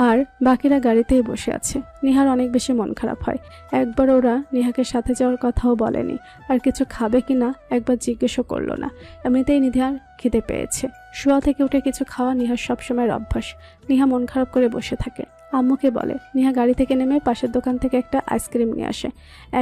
আর বাকিরা গাড়িতেই বসে আছে। নিহার অনেক বেশি মন খারাপ হয়। একবার ওরা নিহাকে সাথে যাওয়ার কথাও বলেনি, আর কিছু খাবে কিনা একবার জিজ্ঞেসও করলো না। এমনিতেই নিহার খিদে পেয়েছে। শোয়া থেকে উঠে কিছু খাওয়া নিহার সবসময়ের অভ্যাস। নিহা মন খারাপ করে বসে থাকে। আম্মুকে বলে। নিহা গাড়ি থেকে নেমে পাশের দোকান থেকে একটা আইসক্রিম নিয়ে আসে।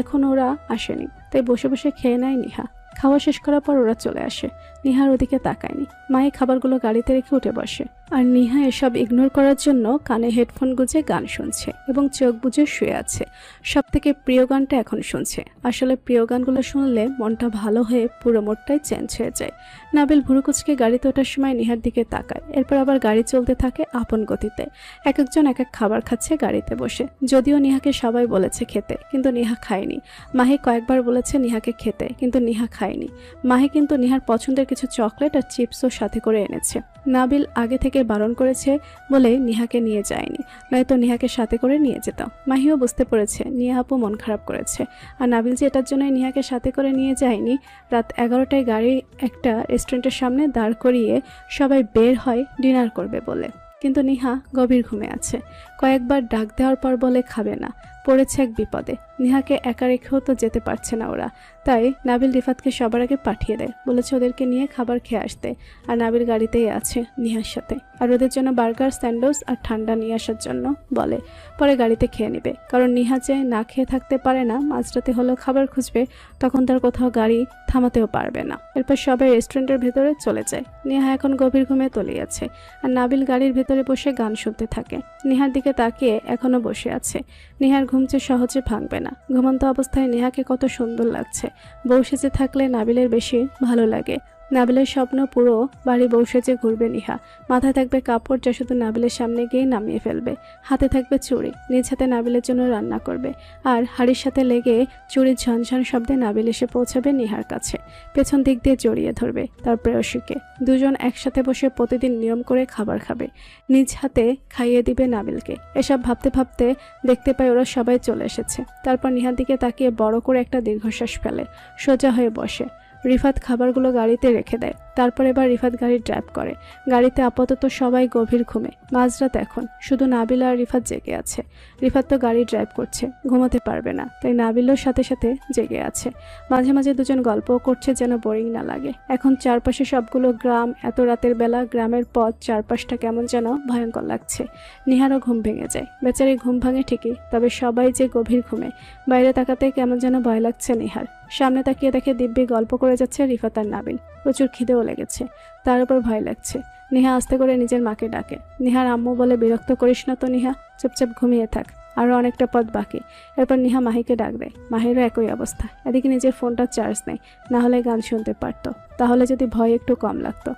এখন ওরা আসেনি, তাই বসে বসে খেয়ে নেয় নিহা। খাওয়া শেষ করার পর ওরা চলে আসে। নিহার ওদিকে তাকায়নি। মায়ে খাবারগুলো গাড়িতে রেখে উঠে বসে, আর নিহা এসব ইগনোর করার জন্য কানে হেডফোন গুঁজে গান শুনছে এবং চোখ বুজে শুয়ে আছে। সব থেকে প্রিয় গানটা এখন শুনছে। আসলে প্রিয় গানগুলো শুনলে মনটা ভালো হয়ে পুরো মোডটাই চেঞ্জ হয়ে যায়। নাবিল ভুরুকুচকে গাড়িতে ওঠার সময় নিহার দিকে তাকায়, এরপর আবার গাড়ি চলতে থাকে আপন গতিতে। এক একজন এক এক খাবার খাচ্ছে গাড়িতে বসে। যদিও নিহাকে সবাই বলেছে খেতে, কিন্তু নিহা খায়নি। মাহি কয়েকবার বলেছে নিহাকে খেতে, কিন্তু নিহা খায়নি। মাহি কিন্তু নিহার পছন্দের কিছু চকলেট আর চিপসও সাথে করে এনেছে। নাবিল আগে থেকে বারণ করেছে বলে নিহাকে নিয়ে যায়নি, নয়তো নিহাকে সাথে করে নিয়ে যেত। মাহিও বুঝতে পেরেছে নিহা আপু মন খারাপ করেছে, আর নাবিল যে এটার জন্যই নিহাকে সাথে করে নিয়ে যায়নি। রাত 11টায় গাড়ি একটা রেস্টুরেন্টের সামনে দাঁড় করিয়ে সবাই বের হয় ডিনার করবে বলে, কিন্তু নিহা গভীর ঘুমে আছে। কয়েকবার ডাক দেওয়ার পর বলে খাবে না, পড়েছে এক বিপদে। নিহাকে একা রেখেও তো যেতে পারছে না ওরা, তাই নাবিল রিফাতকে সবার আগে পাঠিয়ে দেয়, বলেছে ওদেরকে নিয়ে খাবার খেয়ে আসতে। আর নাবিল গাড়িতেই আছে নিহার সাথে, আর ওদের জন্য বার্গার, স্যান্ডউইচ আর ঠান্ডা নিয়ে আসার জন্য বলে। পরে গাড়িতে খেয়ে নেবে, কারণ নিহা যে না খেয়ে থাকতে পারে না, মাঝরাতে হলেও খাবার খুঁজবে, তখন তার কোথাও গাড়ি থামাতেও পারবে না। এরপর সবাই রেস্টুরেন্টের ভেতরে চলে যায়। নিহা এখন গভীর ঘুমে তলিয়েছে, আর নাবিল গাড়ির ভেতরে বসে গান শুনতে থাকে। নিহার দিকে তাকিয়ে এখনো বসে আছে। নিহার ঘুম যে সহজে ভাঙবে না। ঘুমন্ত অবস্থায় নেহাকে কত সুন্দর লাগছে। বউ সেজে থাকলে নাবিলের বেশি ভালো লাগে। নাবিলের স্বপ্ন পুরো বাড়ি বউ সেজে ঘুরবে নিহা। মাথায় থাকবে কাপড় যা শুধু নাবিলের সামনে গিয়ে নামিয়ে ফেলবে। হাতে থাকবে চুড়ি, নিজ হাতে নাবিলের জন্য রান্না করবে। আর হাড়ির সাথে লেগে চুড়ির ঝনঝন শব্দে নাবিল এসে পৌঁছাবে নিহার কাছে। পেছন দিক দিয়ে জড়িয়ে ধরবে তার প্রেয়সীকে। দুজন একসাথে বসে প্রতিদিন নিয়ম করে খাবার খাবে, নিজ হাতে খাইয়ে দিবে নাবিলকে। এসব ভাবতে ভাবতে দেখতে পায় ওরা সবাই চলে এসেছে। তারপর নিহার দিকে তাকিয়ে বড় করে একটা দীর্ঘশ্বাস ফেলে, সোজা হয়ে বসে। রিফাত খাবারগুলো গাড়িতে রেখে দেয়। তারপর এবার রিফাত গাড়ি ড্রাইভ করে। গাড়িতে আপাতত সবাই গভীর ঘুমে। মাঝরাত এখন, শুধু নাবিল আর রিফাত জেগে আছে। রিফাত তো গাড়ি ড্রাইভ করছে, ঘুমাতে পারবে না, তাই নাবিলও সাথে সাথে জেগে আছে। মাঝে মাঝে দুজন গল্পও করছে যেন বোরিং না লাগে। এখন চারপাশে সবগুলো গ্রাম, এত রাতের বেলা গ্রামের পথ, চারপাশটা কেমন যেন ভয়ঙ্কর লাগছে। নিহারও ঘুম ভেঙে যায়। বেচারি ঘুম ভাঙে ঠিকই, তবে সবাই যে গভীর ঘুমে। বাইরে তাকাতে কেমন যেন ভয় লাগছে নিহার। সামনে তাকিয়ে দেখে দিব্যি গল্প করে যাচ্ছে রিফাত আর নাবিল। প্রচুর খিদেও লেগেছে, তার উপর ভয় লাগছে। নিহা আস্তে করে নিজের মাকে ডাকে। নিহার আম্মু বলে, বিরক্ত করিস না তো নিহা, চুপচাপ ঘুমিয়ে থাক। আরও অনেকটা পথ বাকি। এরপর নিহা মাহিকে ডাক দেয়। মাহিরও একই অবস্থা। এদিকে নিজের ফোনটা চার্জ নেই, না হলে গান শুনতে পারতো, তাহলে যদি ভয় একটু কম লাগতো।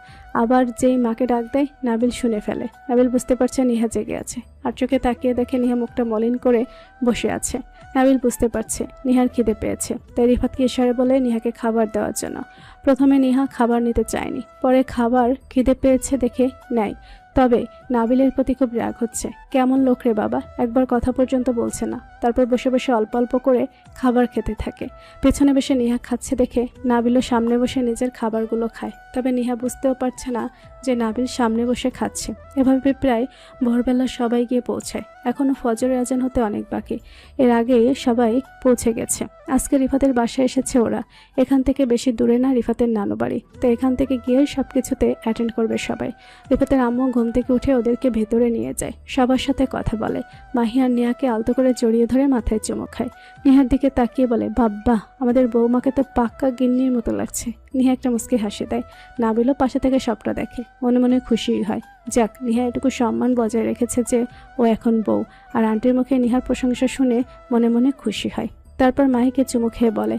আবার যেই মাকে ডাক দেয়, নাবিল শুনে ফেলে। নাবিল বুঝতে পারছে নিহা জেগে আছে, আর চোখে তাকিয়ে দেখে নিহা মুখটা মলিন করে বসে আছে। নাবিল বুঝতে পারছে নিহার খিদে পেয়েছে, তাই রিফাতকে ইশারা বলে নিহাকে খাবার দেওয়ার জন্য। প্রথমে নিহা খাবার নিতে চায়নি, পরে খাবার খিদে পেয়েছে দেখে নেয়। তবে নাবিলের প্রতি খুব রাগ হচ্ছে। কেমন লোক রে বাবা, একবার কথা পর্যন্ত বলছে না, তারপর বসে বসে অল্প অল্প করে খাবার খেতে থাকে। পেছনে বসে নিহা খাচ্ছে দেখে নাবিলও সামনে বসে নিজের খাবারগুলো খায়। তবে নিহা বুঝতেও পারছে না যে নাবিল সামনে বসে খাচ্ছে। এভাবে প্রায় ভোরবেলা সবাই গিয়ে পৌঁছায়। এখনও ফজরের আজান হতে অনেক বাকি, এর আগেই সবাই পৌঁছে গেছে। আজকে রিফাতের বাসায় এসেছে ওরা। এখান থেকে বেশি দূরে না রিফাতের নানু বাড়ি, তো এখান থেকে গিয়ে সব কিছুতে অ্যাটেন্ড করবে সবাই। রিফাতের আম্মু ঘুম থেকে উঠে ওদেরকে ভেতরে নিয়ে যায়, সবার সাথে কথা বলে। মাহি আর নিহাকে আলতো করে জড়িয়ে ধরে মাথায় চুমু খায়। নিহার দিকে তাকিয়ে বলে, বাব্বা, আমাদের বৌমাকে তো পাক্কা গিন্নির মতো লাগছে। নিহা একটা মুচকি হাসি দেয়। নাবিলও পাশে থেকে সবটা দেখে, মনে মনে খুশিই হয়। যাক, নিহা এটুকু সম্মান বজায় রেখেছে যে ও এখন বউ। আর আন্টির মুখে নিহার প্রশংসা শুনে মনে মনে খুশি হয়। তারপর মাহিকে চুমু খেয়ে বলে,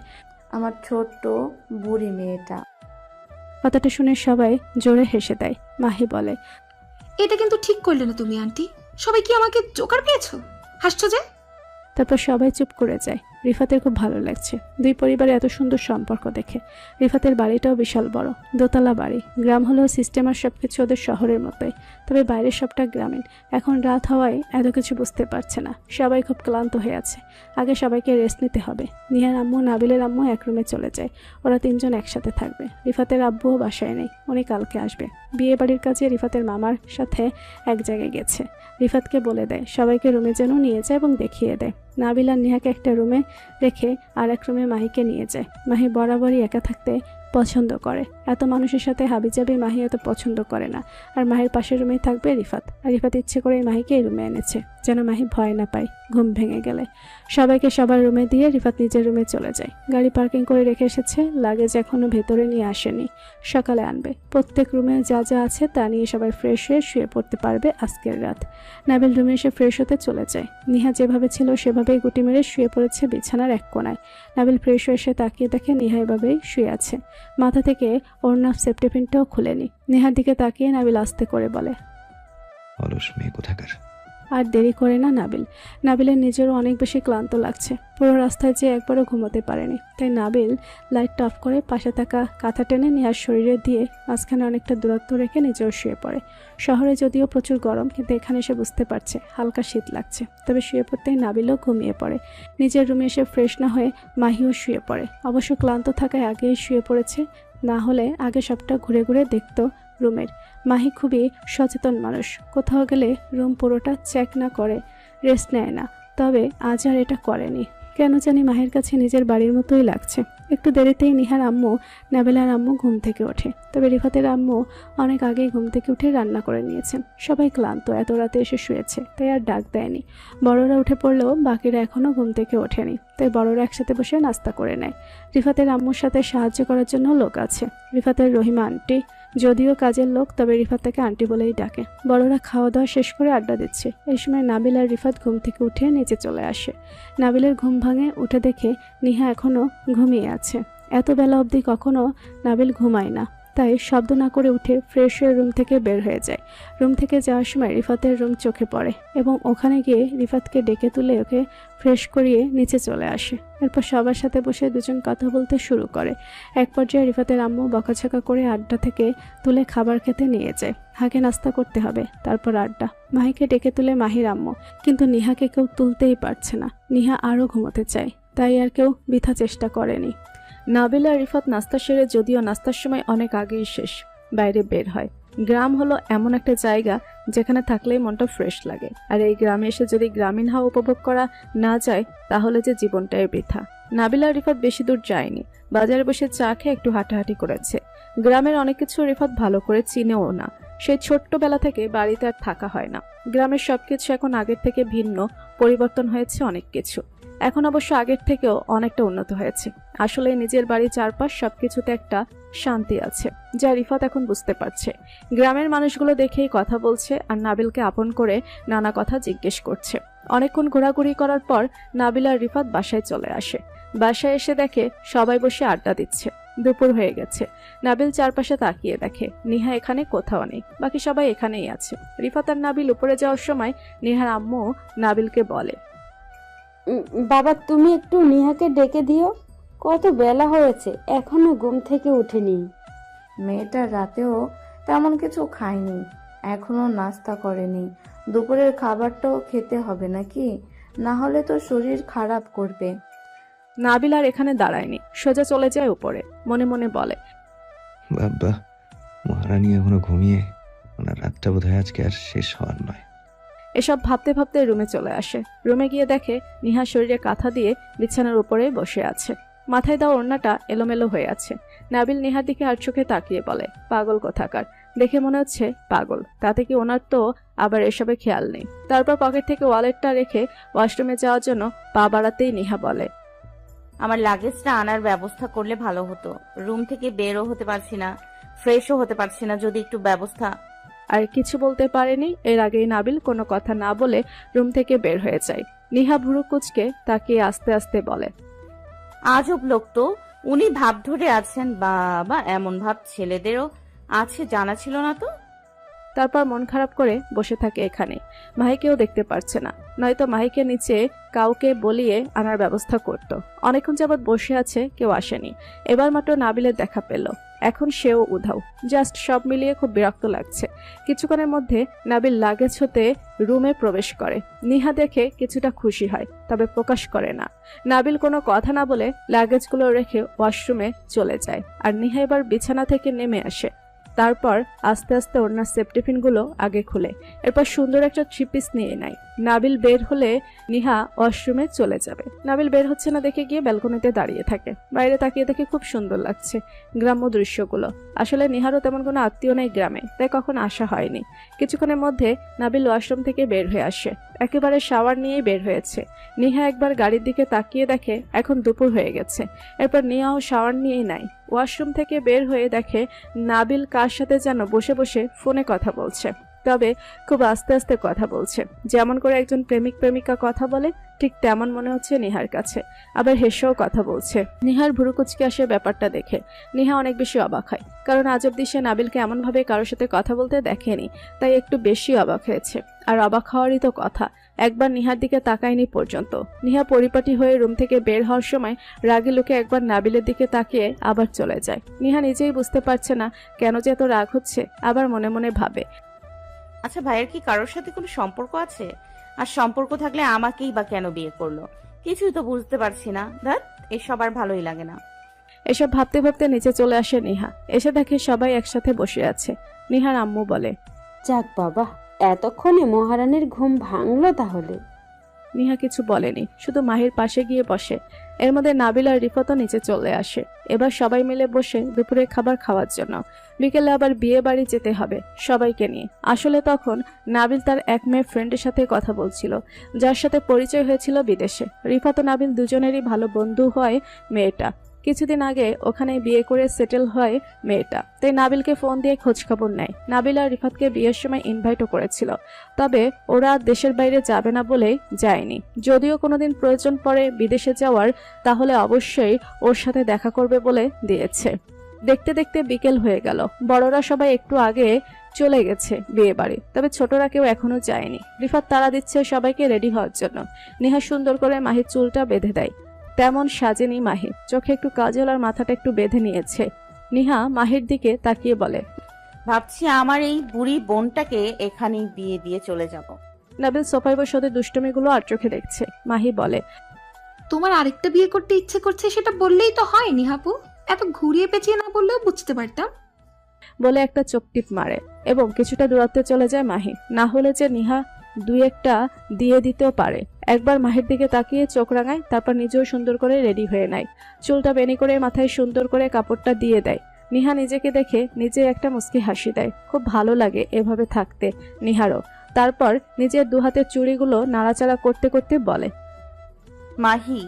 আমার ছোট্ট বুড়ি মেয়েটা। কথাটা শুনে সবাই জোরে হেসে দেয়। মাহি বলে, এটা কিন্তু ঠিক করলে না তুমি আন্টি। সবাই কি আমাকে জোকার পেয়েছো? হাসছো যে? তারপর সবাই চুপ করে যায়। রিফাতের খুব ভালো লাগছে দুই পরিবারে এত সুন্দর সম্পর্ক দেখে। রিফাতের বাড়িটাও বিশাল বড়, দোতলা বাড়ি। গ্রাম হলেও সিস্টেম আর সবকিছু ওদের শহরের মতোই, তবে বাইরের সবটা গ্রামীণ। এখন রাত হওয়ায় এত কিছু বুঝতে পারছে না। সবাই খুব ক্লান্ত হয়ে আছে। আগে সবাইকে রেস্ট নিতে হবে। নিহার আম্মু নাবিলের আম্মু এক রুমে চলে যায়। ওরা তিনজন একসাথে থাকবে। রিফাতের আব্বুও বাসায় নেই, উনি কালকে আসবে। বিয়ে বাড়ির কাছে রিফাতের মামার সাথে এক জায়গায় গেছে। রিফাতকে বলে দেয় সবাইকে রুমে যেন নিয়ে যায় এবং দেখিয়ে দেয়। নাবিল আর নিহাকে একটা রুমে রেখে আর এক রুমে মাহিকে নিয়ে যায়। মাহি বরাবরই একা থাকতে পছন্দ করে। এত মানুষের সাথে হাবিজাবি মাহি এত পছন্দ করে না। আর মাহির পাশের রুমেই থাকবে রিফাত। আর রিফাত ইচ্ছে করে মাহিকে এই রুমে এনেছে, যেন মাহি ভয় না পায় ঘুম ভেঙে গেলে। সবাইকে সবার রুমে দিয়ে রিফাত নিজের রুমে চলে যায়। গাড়ি পার্কিং করে রেখে এসেছে, লাগেজ এখনো ভেতরে নিয়ে আসেনি, সকালে আনবে। প্রত্যেক রুমে যা যা আছে তা নিয়ে সবাই ফ্রেশ হয়ে শুয়ে পড়তে পারবে আজকের রাত। নাবিল রুমে এসে ফ্রেশ হতে চলে যায়। নিহা যেভাবে ছিল সেভাবেই গুটি মেরে শুয়ে পড়েছে বিছানার এক কোণায়। নাবিল ফ্রেশ হয়ে এসে তাকিয়ে দেখে নিহা এভাবেই শুয়ে আছে। মাথা থেকে ওড়নার সেফটি পিনটাও খুলেনি। নিহার দিকে তাকিয়ে নাবিল আস্তে করে বলে, অলস মেয়ে কোথাকার। আর দেরি করে না নাবিল। নাবিলের নিজেরও অনেক বেশি ক্লান্ত লাগছে। পুরো রাস্তায় যে একবারও ঘুমোতে পারেনি। তাই নাবিল লাইটটা অফ করে পাশে থাকা কাঁথা টেনে নিহার শরীরে দিয়ে মাঝখানে অনেকটা দূরত্ব রেখে নিজেও শুয়ে পড়ে। শহরে যদিও প্রচুর গরম, কিন্তু এখানে এসে বুঝতে পারছে হালকা শীত লাগছে। তবে শুয়ে পড়তেই নাবিলও ঘুমিয়ে পড়ে। নিজের রুমে এসে ফ্রেশ না হয়ে মাহিও শুয়ে পড়ে। অবশ্য ক্লান্ত থাকায় আগেই শুয়ে পড়েছে, না হলে আগে সবটা ঘুরে ঘুরে দেখতো রুমের। মাহি খুবই সচেতন মানুষ, কোথাও গেলে রুম পুরোটা চেক না করে রেস্ট নেয় না। তবে আজ আর এটা করেনি। কেন জানি মাহির কাছে নিজের বাড়ির মতোই লাগছে। একটু দেরিতেই নিহার আম্মু নাবিলার আম্মু ঘুম থেকে ওঠে। তবে রিফাতের আম্মু অনেক আগেই ঘুম থেকে উঠে রান্না করে নিয়েছেন। সবাই ক্লান্ত, এত রাতে এসে শুয়েছে, তাই আর ডাক দেয়নি। বড়রা উঠে পড়লেও বাকিরা এখনও ঘুম থেকে ওঠেনি, তাই বড়রা একসাথে বসে নাস্তা করে নেয়। রিফাতের আম্মুর সাথে সাহায্য করার জন্য লোক আছে। রিফাতের রহিমা আন্টি যদিও কাজের লোক, তবে রিফাত তাকে আন্টি বলেই ডাকে। বড়রা খাওয়া দাওয়া শেষ করে আড্ডা দিচ্ছে। এই সময় নাবিল আর রিফাত ঘুম থেকে উঠে নিচে চলে আসে। নাবিলের ঘুম ভাঙে, উঠে দেখে নিহা এখনও ঘুমিয়ে আছে। এত বেলা অবধি কখনো নাবিল ঘুমায় না, তাই শব্দ না করে উঠে ফ্রেশ হয়ে রুম থেকে বের হয়ে যায়। রুম থেকে যাওয়ার সময় রিফাতের রুম চোখে পড়ে এবং ওখানে গিয়ে রিফাতকে ডেকে তুলে ওকে ফ্রেশ করিয়ে নিচে চলে আসে। এরপর সবার সাথে বসে দুজন কথা বলতে শুরু করে। এক পর্যায়ে রিফাতের আম্মু বকাঝকা করে আড্ডা থেকে তুলে খাবার খেতে নিয়ে যায়। আগে নাস্তা করতে হবে, তারপর আড্ডা। মাহিকে ডেকে তুলে মাহির আম্মু, কিন্তু নিহাকে কেউ তুলতেই পারছে না। নিহা আরও ঘুমোতে চায়, তাই আর কেউ বৃথা চেষ্টা করেনি। নাবিল আর রিফাত নাস্তা সেরে, যদিও নাস্তার সময় অনেক আগেই শেষ, বাইরে বের হয়। গ্রাম হলো এমন একটা জায়গা যেখানে থাকলেই মনটা ফ্রেশ লাগে। আর এই গ্রামে এসে যদি গ্রামীণ হাওয়া উপভোগ করা না যায়, তাহলে যে জীবনটাই বৃথা। নাবিল আর রিফাত বেশি দূর যায়নি, বাজারে বসে চা খেয়ে একটু হাঁটাহাঁটি করেছে। গ্রামের অনেক কিছু রিফাত ভালো করে চিনেও না। সেই ছোট্টবেলা থেকে বাড়িতে আর থাকা হয় না। গ্রামের সবকিছু এখন আগের থেকে ভিন্ন, পরিবর্তন হয়েছে অনেক কিছু। এখন অবশ্য আগের থেকেও অনেকটা উন্নত হয়েছে। আসলে নিজের বাড়ি চারপাশ সবকিছুতে একটা শান্তি আছে, যা রিফাত এখন বুঝতে পারছে। গ্রামের মানুষগুলো দেখেই কথা বলছে আর নাবিলকে আপন করে নানা কথা জিজ্ঞেস করছে। অনেকক্ষণ ঘোরাঘুরি করার পর নাবিল আর রিফাত বাসায় চলে আসে। বাসায় এসে দেখে সবাই বসে আড্ডা দিচ্ছে। দুপুর হয়ে গেছে। নাবিল চারপাশে তাকিয়ে দেখে নিহা এখানে কোথাও নেই, বাকি সবাই এখানেই আছে। রিফাত আর নাবিল উপরে যাওয়ার সময় নিহার আম্মু নাবিলকে বলে, বাবা তুমি একটু নিহাকে ডেকে দিও, কত বেলা হয়েছে এখনো ঘুম থেকে উঠেনি। মেয়েটা রাতেও তেমন কিছু খায়নি, এখনো নাস্তা করেনি। দুপুরের খাবারটাও খেতে হবে নাকি, না হলে তো শরীর খারাপ করবে। নাবিল আর এখানে দাঁড়ায়নি, সোজা চলে যায় উপরে। মনে মনে বলে, বাবা, মহারানী এখনো ঘুমিয়ে, ওনার রাতটা বোধহয় আজকে আর শেষ হওয়ার নয়। এসব ভাবতে ভাবতে রুমে চলে আসে। রুমে গিয়ে দেখে নিহা শরীরে কাঁথা দিয়ে বিছানার উপরে বসে আছে। মাথায় দেওয়া ওড়নাটা এলোমেলো হয়ে আছে। নাবিল নিহার দিকে আর চোখে তাকিয়ে বলে, পাগল কোথাকার, দেখে মনে হচ্ছে পাগল, তাতে কি ওনার তো আবার এসবে খেয়াল নেই। তারপর পকেট থেকে ওয়ালেটটা রেখে ওয়াশরুমে যাওয়ার জন্য পা বাড়াতেই নিহা বলে, আমার লাগেজটা আনার ব্যবস্থা করলে ভালো হতো। রুম থেকে বেরও হতে পারছি না, ফ্রেশও হতে পারছি না, যদি একটু ব্যবস্থা। আর কিছু বলতে পারেনি। এর আগেই নাবিল কোনো কথা না বলে রুম থেকে বের হয়ে যায়। নিহা ভুরু কুচকে তাকিয়ে আস্তে আস্তে বলে, আজব লোক তো, উনি ভাব ধরে আছেন। বাবা, এমন ভাব ছেলেদেরও আছে জানা ছিল না তো। তারপর মন খারাপ করে বসে থাকে এখানে। মাহিকেও দেখতে পারছে না, নয়তো মাহিকে নিচে কাউকে বলিয়ে আনার ব্যবস্থা করত। অনেকক্ষণ যাবৎ বসে আছে, কেউ আসেনি। এবার মাত্র নাবিলের দেখা পেল, এখন সেও উধাও। জাস্ট সব মিলিয়ে খুব বিরক্ত লাগছে। কিছুক্ষণের মধ্যে নাবিল লাগেজ হতে রুমে প্রবেশ করে। নিহা দেখে কিছুটা খুশি হয়, তবে প্রকাশ করে না। নাবিল কোনো কথা না বলে লাগেজগুলো রেখে ওয়াশরুমে চলে যায়। আর নিহা এবার বিছানা থেকে নেমে আসে। তারপর আস্তে আস্তে ওড়নার সেফটিপিনগুলো আগে খুলে, এরপর সুন্দর একটা থ্রি পিস নিয়ে নেয়। নাবিল বের হলে নিহা ওয়াশরুমে চলে যাবে। নাবিল বের হচ্ছে না দেখে গিয়ে ব্যালকনিতে দাঁড়িয়ে থাকে। বাইরে তাকিয়ে দেখে খুব সুন্দর লাগছে গ্রাম্য দৃশ্যগুলো। আসলে নিহারও তেমন কোনো আত্মীয় নেই গ্রামে, তাই কখন আসা হয়নি। কিছুক্ষণের মধ্যে নাবিল ওয়াশরুম থেকে বের হয়ে আসে। একেবারে শাওয়ার নিয়েই বের হয়েছে। নিহা একবার গাড়ির দিকে তাকিয়ে দেখে এখন দুপুর হয়ে গেছে। এরপর নিহাও শাওয়ার নিয়েই নেয়। ওয়াশরুম থেকে বের হয়ে দেখে নাবিল কার সাথে যেন বসে বসে ফোনে কথা বলছে, তবে খুব আস্তে আস্তে কথা বলছে, যেমন করে একজন প্রেমিক প্রেমিকা কথা বলে ঠিক তেমন মনে হচ্ছে নিহার কাছে। আবার হেসেও কথা বলছে। নিহার ভুরু কুচকে আসে ব্যাপারটা দেখে। নিহা অনেক বেশি অবাক হয়, কারণ আজ অব্দি সে নাবিলকে এমনভাবে কারোর সাথে কথা বলতে দেখেনি, তাই একটু বেশি অবাক হয়েছে। আর অবাক হওয়ারই তো কথা, একবার নিহার দিকে তাকায়নি পর্যন্ত। নিহা পরিপাটি হয়ে রুম থেকে বের হওয়ার সময় রাগী লোকে একবার নাবিলের দিকে তাকিয়ে আবার চলে যায়। নিহা নিজেই বুঝতে পারছে না কেন যে এত রাগ হচ্ছে। আবার মনে মনে ভাবে, আচ্ছা, ভাইয়ের কি কারোর সাথে কোনো সম্পর্ক আছে? আর সম্পর্ক থাকলে আমাকেই বা কেন বিয়ে করলো? কিছুই তো বুঝতে পারছি না। ধ্যাৎ, এসব আর ভালোই লাগে না। এসব ভাবতে ভাবতে নিচে চলে আসে নিহা। এসে দেখে সবাই একসাথে বসে আছে। নিহার আম্মু বলে, যাক বাবা, এতক্ষণে মহারানীর ঘুম ভাঙলো তাহলে। নিহা কিছু বলেনি, শুধু মাহির পাশে গিয়ে বসে। এর মধ্যে নাবিল আর রিফাতও নিচে চলে আসে। এবার সবাই মিলে বসে দুপুরে খাবার খাওয়ার জন্য। বিকেলে আবার বিয়ে বাড়ি যেতে হবে সবাইকে নিয়ে। আসলে তখন নাবিল তার এক মেয়ে ফ্রেন্ডের সাথে কথা বলছিল, যার সাথে পরিচয় হয়েছিল বিদেশে। রিফাত ও নাবিল দুজনেরই ভালো বন্ধু হয় মেয়েটা। কিছুদিন আগে ওখানে বিয়ে করে সেটেল হয় মেয়েটা, তাই নাবিলকে ফোন দিয়ে খোঁজ খবর নেয়। নাবিল আর রিফাতকে বিয়ের সময় ইনভাইটও করেছিল, তবে ওরা দেশের বাইরে যাবে না বলেই যায়নি। যদিও কোনোদিন প্রয়োজন পড়ে বিদেশে যাওয়ার, তাহলে অবশ্যই ওর সাথে দেখা করবে বলে দিয়েছে। দেখতে দেখতে বিকেল হয়ে গেল। বড়রা সবাই একটু আগে চলে গেছে বিয়ে বাড়ি, তবে ছোটরা কেউ এখনো যায়নি। রিফাত তাড়া দিচ্ছে সবাইকে রেডি হওয়ার জন্য। নিহা সুন্দর করে মাহির চুলটা বেঁধে দেয়। তেমন সাজেনি মাহি, চোখে একটু কাজল আর মাথাটা একটু বেঁধে নিয়েছে। নিহা মাহির দিকে তাকিয়ে বলে, ভাবছি আমার এই বুড়ি বোনটাকে এখানেই বিয়ে দিয়ে চলে যাব। নাবিল সোফায় বসে ওদের দুষ্টমিগুলো আর চোখে দেখছে। মাহি বলে, তোমার আরেকটা বিয়ে করতে ইচ্ছে করছে সেটা বললেই তো হয় নিহাপু, এত ঘুরিয়ে পেঁচিয়ে না বললেও বুঝতে পারতাম। বলে একটা চোখ টিপ মারে এবং কিছুটা দূরত্বে চলে যায় মাহি। না হলে যে নিহা দুই একটা দিয়ে দিতেও পারে। একবার মাহির দিকে তাকিয়ে চোখ রাঙায়, তারপর নিজেও সুন্দর করে রেডি হয়ে নেয়। চুলটা বেনি করে মাথায় সুন্দর করে কাপড়টা দিয়ে দেয়। নিহা নিজেকে দেখে নিজে একটা মুচকি হাসি দেয়। খুব ভালো লাগে এভাবে থাকতে নিহারও। তারপর নিজের দুহাতের চুড়িগুলো নাড়াচাড়া করতে করতে বলে, মাহি,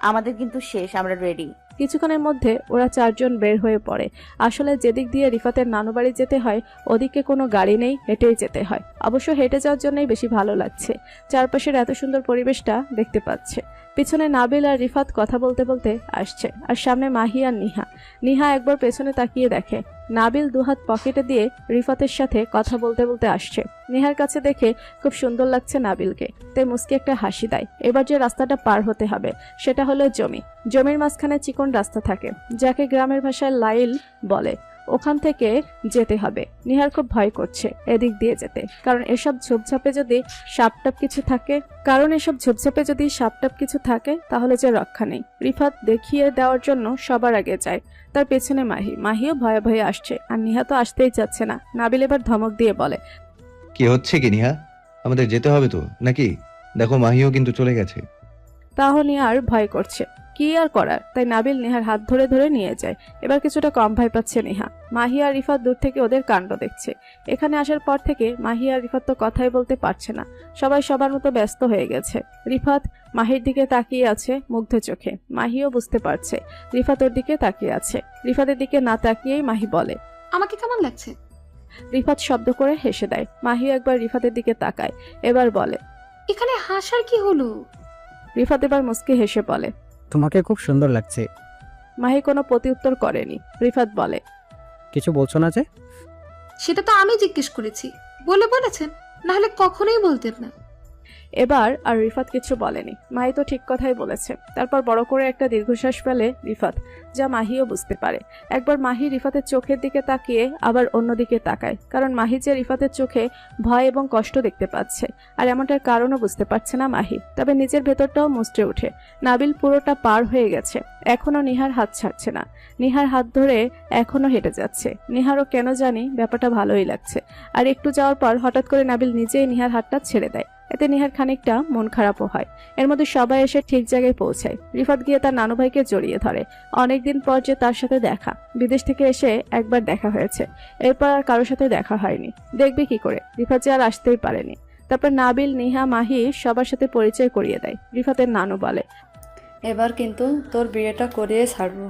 আমাদের কিন্তু শেষ, আমরা রেডি। কিছুক্ষণের মধ্যে ওরা চারজন বের হয়ে পড়ে। আসলে যেদিক দিয়ে রিফাতের নানু বাড়ি যেতে হয় ওদিকে কোনো গাড়ি নেই, হেঁটেই যেতে হয়। অবশ্য হেঁটে যাওয়ার জন্যই বেশি ভালো লাগছে, চারপাশের এত সুন্দর পরিবেশটা দেখতে পাচ্ছে। পিছনে নাবিল আর রিফাত কথা বলতে বলতে আসছে, আর সামনে মাহি আর নিহা। নিহা একবার পেছনে তাকিয়ে দেখে নাবিল দুহাত পকেটে দিয়ে রিফাতের সাথে কথা বলতে বলতে আসছে। নিহার কাছে দেখে খুব সুন্দর লাগছে নাবিলকে, তাই মুস্কি একটা হাসি দেয়। এবার যে রাস্তাটা পার হতে হবে সেটা হলো জমি। জমির মাঝখানে চিকন রাস্তা থাকে, যাকে গ্রামের ভাষায় লাইল বলে। ওখান থেকে যেতে হবে। নিহার খুব ভয় করছে এদিক দিয়ে যেতে, কারণ এসব ঝোপঝাপে যদি সাপটাপ কিছু থাকে তাহলে যে রক্ষা নেই। রিফাত দেখিয়ে দেওয়ার জন্য সবার আগে যায়, তার পেছনে মাহিও ভয়ে ভয়ে আসছে, আর নিহা তো আসতেই চাচ্ছে না। নাবিল এবার ধমক দিয়ে বলে, কি হচ্ছে কি নিহা? আমাদের যেতে হবে তো নাকি? দেখো মাহিও কিন্তু চলে গেছে। তাও নিহার ভয় করছে, কি আর করার। তাই নাবিল নেহার হাত ধরে ধরে নিয়ে যায়। এবার কিছুটা কম ভয় পাচ্ছে নেহা। মাহি আর রিফাত দূর থেকে ওদের কাণ্ড দেখছে। এখানে আসার পর থেকে মাহি আর রিফাত তো কথাই বলতে পারছে না, সবাই সবার মতো ব্যস্ত হয়ে গেছে। রিফাত মাহির দিকে তাকিয়ে আছে মুগ্ধ চোখে। মাহিও বুঝতে পারছে রিফাত ওর দিকে তাকিয়ে আছে। রিফাতের দিকে না তাকিয়েই মাহি বলে, আমাকে কেমন লাগছে? রিফাত শব্দ করে হেসে দেয়। মাহিও একবার রিফাতের দিকে তাকায়, এবার বলে, এখানে হাসার কি হলো? রিফাত এবার মুস্কি হেসে বলে, তোমাকে খুব সুন্দর লাগছে। মাহি কোনো প্রতিউত্তর করেনি। রিফাত বলে, কিছু বলছো না যে? সেটা তো আমি জিজ্ঞেস করেছি, বলেছেন, না হলে কখনোই বলতেন না। এবার আর রিফাত কিছু বলেনি। মাহি তো ঠিক কথাই বলেছে। তারপর বড় করে একটা দীর্ঘশ্বাস ফেলে রিফাত, যা মাহিও বুঝতে পারে। একবার মাহি রিফাতের চোখের দিকে তাকিয়ে আবার অন্যদিকে তাকায়, কারণ মাহি যে রিফাতের চোখে ভয় এবং কষ্ট দেখতে পাচ্ছে, আর এমনটার কারণও বুঝতে পারছে না মাহি। তবে নিজের ভেতরটাও মুচড়ে ওঠে। নাবিল পুরোটা পার হয়ে গেছে, এখনো নিহার হাত ছাড়ছে না। নিহার হাত ধরে এখনো হেঁটে যাচ্ছে। নিহারও কেন জানি ব্যাপারটা ভালোই লাগছে। আর একটু যাওয়ার পর হঠাৎ করে নাবিল নিজেই নিহার হাতটা ছেড়ে দেয়। এতে নিহার খানিকটা মন খারাপও হয়। এর মধ্যে সবাই এসে ঠিক জায়গায় পৌঁছায়। রিফাত গিয়ে তার নানু ভাইকে জড়িয়ে ধরে। অনেকদিন পর যে তার সাথে দেখা, বিদেশ থেকে এসে একবার দেখা হয়েছে, এরপর আর কারোর সাথে দেখা হয়নি। দেখবে কি করে, রিফাত যে আর আসতেই পারেনি। তারপর নাবিল, নিহা, মাহি সবার সাথে পরিচয় করিয়ে দেয়। রিফাতের নানু বলে, এবার কিন্তু তোর বিয়েটা করিয়ে ছাড়বো।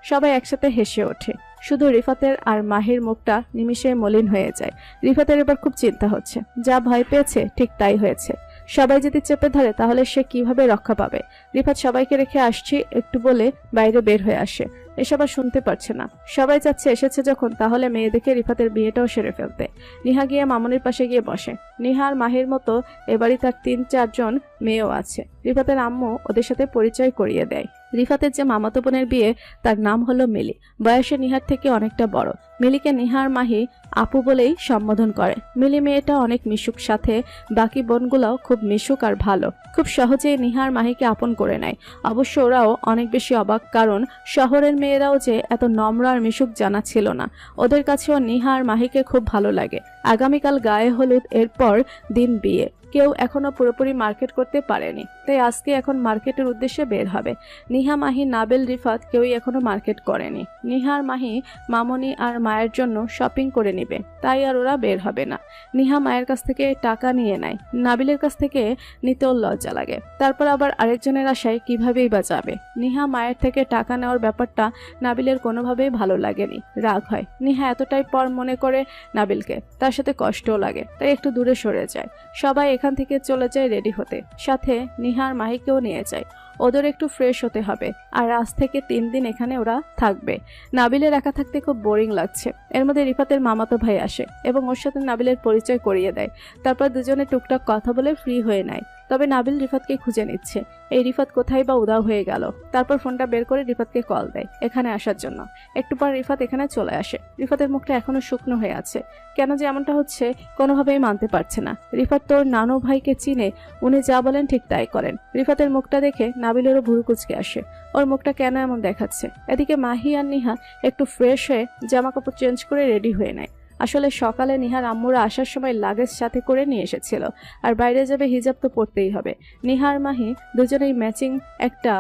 সবাই একসাথে হেসে ওঠে। শুধু রিফাতের আর মাহির মুখটা নিমিষে মলিন হয়ে যায়। রিফাতের এবার খুব চিন্তা হচ্ছে, যা ভয় পেয়েছে ঠিক তাই হয়েছে। সবাই যদি চেপে ধরে তাহলে সে কিভাবে রক্ষা পাবে। রিফাত সবাইকে রেখে আসছি একটু বলে বাইরে বের হয়ে আসে। এসব আর শুনতে পারছে না। সবাই চাচ্ছে এসেছে যখন, তাহলে মেয়ে দেখে রিফাতের বিয়েটাও সেরে ফেলতে। নিহা গিয়ে মামনির পাশে গিয়ে বসে। নিহা আর মাহির মতো এবারই তার 3-4 জন মেয়েও আছে। রিফাতের আম্মু ওদের সাথে পরিচয় করিয়ে দেয়। রিফাতের যে মামাতো বোনের বিয়ে, তার নাম হলো মিলি। বয়সে নিহার থেকে অনেকটা বড়। মিলিকে নিহার মাহি আপু বলেই সম্বোধন করে। মিলি মেয়েটা অনেক মিশুক, সাথে বাকি বোনগুলাও খুব মিশুক আর ভালো। খুব সহজেই নিহার মাহিকে আপন করে নেয়। অবশ্য ওরাও অনেক বেশি অবাক, কারণ শহরের মেয়েরাও যে এত নম্র আর মিশুক জানা ছিল না। ওদের কাছেও নিহার মাহিকে খুব ভালো লাগে। আগামীকাল গায়ে হলুদ, এরপর দিন বিয়ে। কেউ এখনো পুরোপুরি মার্কেট করতে পারেনি, তাই আজকে এখন মার্কেটের উদ্দেশ্যে বের হবে। নিহা, মাহি, নাবেল, রিফাত কেউই এখনো মার্কেট করেনি। নিহার মাহি মামনি আর মায়ের জন্য শপিং করে নেবে, তাই আর ওরা বের হবে না। নিহা মায়ের কাছ থেকে টাকা নিয়ে নেয়, নাবিলের কাছ থেকে নিতেও লজ্জা লাগে। তারপর আবার আরেকজনের আশায় কিভাবেই বা যাবে। নিহা মায়ের থেকে টাকা নেওয়ার ব্যাপারটা নাবিলের কোনোভাবেই ভালো লাগেনি, রাগ হয়। নিহা এতটাই পর মনে করে নাবিলকে, তার সাথে কষ্টও লাগে, তাই একটু দূরে সরে যায়। সবাই এখান থেকে চলে যায় রেডি হতে, সাথে নিহার মাহিকেও নিয়ে যায়। ওদের একটু ফ্রেশ হতে হবে, আর আজ থেকে 3 দিন এখানে ওরা থাকবে। নাবিলের একা থাকতে খুব বোরিং লাগছে। এর মধ্যে রিফাতের মামাতো ভাই আসে এবং ওর সাথে নাবিলের পরিচয় করিয়ে দেয়। তারপর দুজনে টুকটাক কথা বলে ফ্রি হয়ে নেয়। তবে নাবিল রিফাতকে খুঁজে নিচ্ছে, এই রিফাত কোথায় বা উধাও হয়ে গেল। তারপর ফোনটা বের করে রিফাতকে কল দেয় এখানে আসার জন্য। একটু পর রিফাত এখানে চলে আসে। রিফাতের মুখটা এখনো শুকনো হয়ে আছে। কেন যে এমনটা হচ্ছে কোনোভাবেই মানতে পারছে না। রিফাত তোর নানু ভাইকে চিনে, উনি যা বলেন ঠিক তাই করেন। রিফাতের মুখটা দেখে নাবিলেরও ভুরু কুচকে আসে, ওর মুখটা কেন এমন দেখাচ্ছে। এদিকে মাহি আর নিহা একটু ফ্রেশ হয়ে জামা কাপড় চেঞ্জ করে রেডি হয়ে নেয়। আসলে সকালে নিহার আম্মুরা আসার সময় লাগেজ সাথে করে নিয়ে এসেছিল, আর বাইরে যাবে হিজাব তো পরতেই হবে। নিহার মাহি দুজনেই ম্যাচিং একটা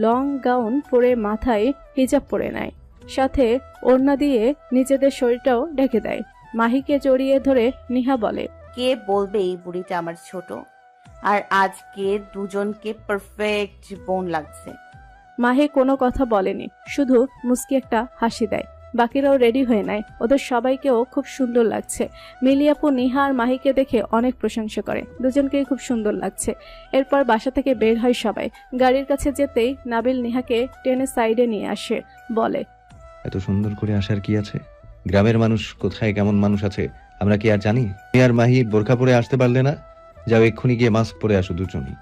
লং গাউন পরে মাথায় হিজাব পরে নেয়, সাথে ওড়না দিয়ে নিজেদের শরীরটাও ঢেকে দেয়। মাহিকে জড়িয়ে ধরে নিহা বলে, কে বলবে এই বুড়িটা আমার ছোট, আর আজকে দুজনকে পারফেক্ট বোন লাগছে। মাহি কোনো কথা বলেনি, শুধু মুস্কি একটা হাসি দেয়। বাকিরাও রেডি হয়ে নেয়, ওদের সবাইকেও খুব সুন্দর লাগছে। মিলি আপু নিহা আর মাহিকে দেখে অনেক প্রশংসা করে, দুজনকেই খুব সুন্দর লাগছে। এরপর বাসা থেকে বের হয় সবাই। গাড়ির কাছে যেতেই নাবিল নিহাকে টেনে সাইডে নিয়ে আসে, বলে, এত সুন্দর করে আসার কি আছে? গ্রামের মানুষ কোথায় কেমন মানুষ আছে আমরা কি আর জানি? তুমি আর মাহি বোরখা পরে আসতে পারলে না? যাও এক্ষুনি গিয়ে মাস্ক পরে আসো দুজনই।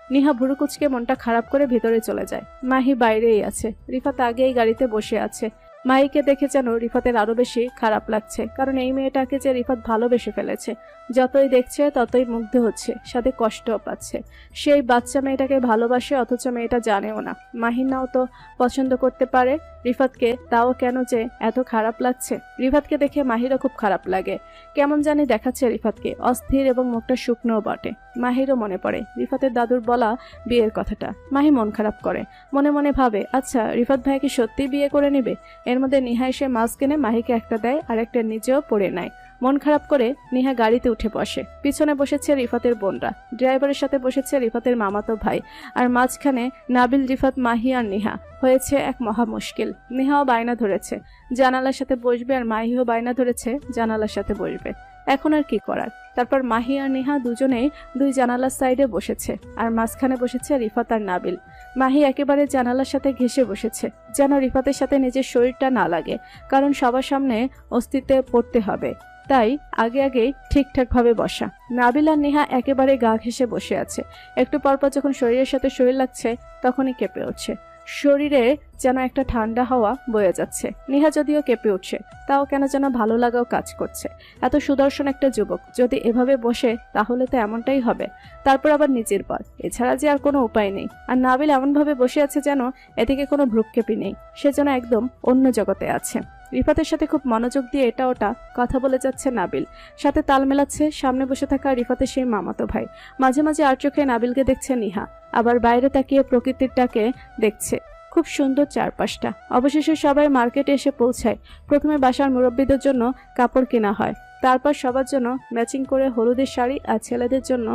নিহা ভুরু কুচকে মনটা খারাপ করে ভিতরে চলে যায়। মাহি বাইরেই আছে, রিফাত আগেই গাড়িতে বসে আছে। মাহিকে দেখে যেন রিফাতের আরো বেশি খারাপ লাগছে, কারণ এই মেয়েটাকে যে রিফাত ভালোবেসে ফেলেছে। যতই দেখছে ততই মুগ্ধ হচ্ছে, সাথে কষ্টও পাচ্ছে। সেই বাচ্চা মেয়েটাকে ভালোবাসে, অথচ মেয়েটা জানেও না। মাহিনাও তো পছন্দ করতে পারে রিফাতকে, তাও কেন যে এত খারাপ লাগছে। রিফাতকে দেখে মাহিরও খুব খারাপ লাগে, কেমন জানি দেখাচ্ছে রিফাতকে, অস্থির এবং মুখটা শুকনোও বটে। মাহিরও মনে পড়ে রিফাতের দাদুর বলা বিয়ের কথাটা। মাহি মন খারাপ করে, মনে মনে ভাবে, আচ্ছা রিফাত ভাই কি সত্যি বিয়ে করে নেবে? এর মধ্যে নিহা এসে মাস্ক কিনে মাহিকে একটা দেয় আর একটা নিজেও পরে নেয়। মন খারাপ করে নিহা গাড়িতে উঠে বসে। পিছনে বসেছে রিফাতের বোনরা, ড্রাইভারের সাথে বসেছে রিফাতের মামাতো ভাই, আর মাঝখানে নাবিল, রিফাত, মাহি আর নিহা। হয়েছে এক মহা মুশকিল। নিহাও বায়না ধরেছে জানালার সাথে বসবে, আর মাহিও বায়না ধরেছে জানালার সাথে বসবে। এখন আর কি করার? তারপর মাহি আর নিহা দুজনেই দুই জানালার সাইডে বসেছে, আর মাঝখানে বসেছে রিফাত আর নাবিল। মাহি একেবারে জানালার সাথে ঘেঁষে বসেছে, যেন রিফাতের সাথে নিজের শরীরটা না লাগে, কারণ সবার সামনে অস্তিত্বে পড়তে হবে, তাই আগে আগেই ঠিকঠাকভাবে বসা। নাবিল আর নিহা একেবারে গা ঘেঁষে বসে আছে। একটু পরপর যখন শরীরের সাথে শরীর লাগছে তখনই কেঁপে উঠছে। শরীরে যেন একটা ঠান্ডা হাওয়া বয়ে যাচ্ছে। নিহা যদিও কেঁপে উঠছে, তাও কেন যেন ভালো লাগাও কাজ করছে। এত সুদর্শন একটা যুবক যদি এভাবে বসে, তাহলে তো এমনটাই হবে। তারপর আবার নিজের পর, এছাড়া যে আর কোনো উপায় নেই। আর নাবিল এমনভাবে বসে আছে যেন এদিকে কোনো ভ্রুক্ষেপই নেই, সে যেন একদম অন্য জগতে আছে। রিফাতের সাথে খুব মনোযোগ দিয়ে এটা ওটা কথা বলে যাচ্ছে নাবিল, সাথে তাল মেলাচ্ছে সামনে বসে থাকা রিফাতের সেই মামাতো ভাই। মাঝে মাঝে আর চোখে নাবিলকে দেখছে নিহা, আবার বাইরে তাকিয়ে প্রকৃতিরটাকে দেখছে। খুব সুন্দর চারপাশটা। অবশেষে সবাই মার্কেটে এসে পৌঁছায়। প্রথমে বাসার মুরব্বীদের জন্য কাপড় কেনা হয়, তারপর সবার জন্য ম্যাচিং করে হলুদের শাড়ি, আর ছেলেদের জন্য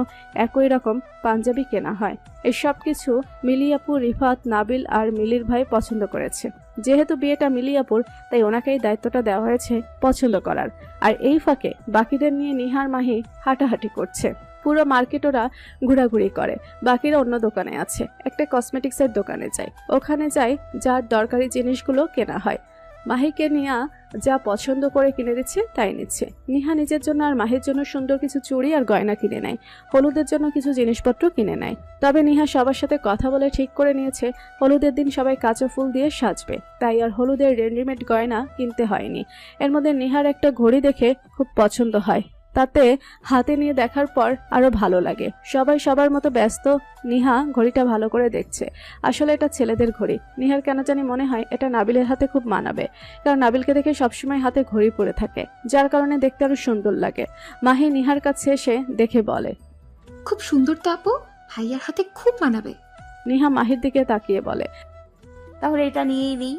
একই রকম পাঞ্জাবি কেনা হয়। এই সব কিছু মিলি আপু, রিফাত, নাবিল আর মিলির ভাই পছন্দ করেছে। যেহেতু বিয়েটা মিলি আপুর, তাই ওনাকেই দায়িত্বটা দেওয়া হয়েছে পছন্দ করার। আর এই ফাঁকে বাকিদের নিয়ে নিহার মাহি হাঁটাহাঁটি করছে। পুরো মার্কেট ওরা ঘোরাঘুরি করে। বাকিরা অন্য দোকানে আছে, একটা কসমেটিক্সের দোকানে যায়। ওখানে যায় যার দরকারি জিনিসগুলো কেনা হয়। মাহিকে নিয়া যা পছন্দ করে কিনে দিচ্ছে তাই নিচ্ছে। নিহা নিজের জন্য আর মাহির জন্য সুন্দর কিছু চুড়ি আর গয়না কিনে নেয়, হলুদের জন্য কিছু জিনিসপত্র কিনে নেয়। তবে নিহা সবার সাথে কথা বলে ঠিক করে নিয়েছে হলুদের দিন সবাই কাঁচা ফুল দিয়ে সাজবে, তাই আর হলুদের রেডিমেড গয়না কিনতে হয়নি। এর মধ্যে নিহার একটা ঘড়ি দেখে খুব পছন্দ হয়, তাতে হাতে নিয়ে দেখার পর আরো ভালো লাগে। সবাই সবার মতো ব্যস্ত, নিহা ঘড়িটা ভালো করে দেখছে। আসলে এটা ছেলেদের ঘড়ি। নিহার কেন জানি মনে হয় এটা নাবিলের হাতে খুব মানাবে, কারণ নাবিলকে দেখে সবসময় হাতে ঘড়ি পরে থাকে, যার কারণে দেখতে আরো সুন্দর লাগে। মাহি নিহার কাছে এসে দেখে বলে, খুব সুন্দর তো আপু, ভাইয়ার হাতে খুব মানাবে। নিহা মাহির দিকে তাকিয়ে বলে, তাহলে এটা নিয়েই নিই।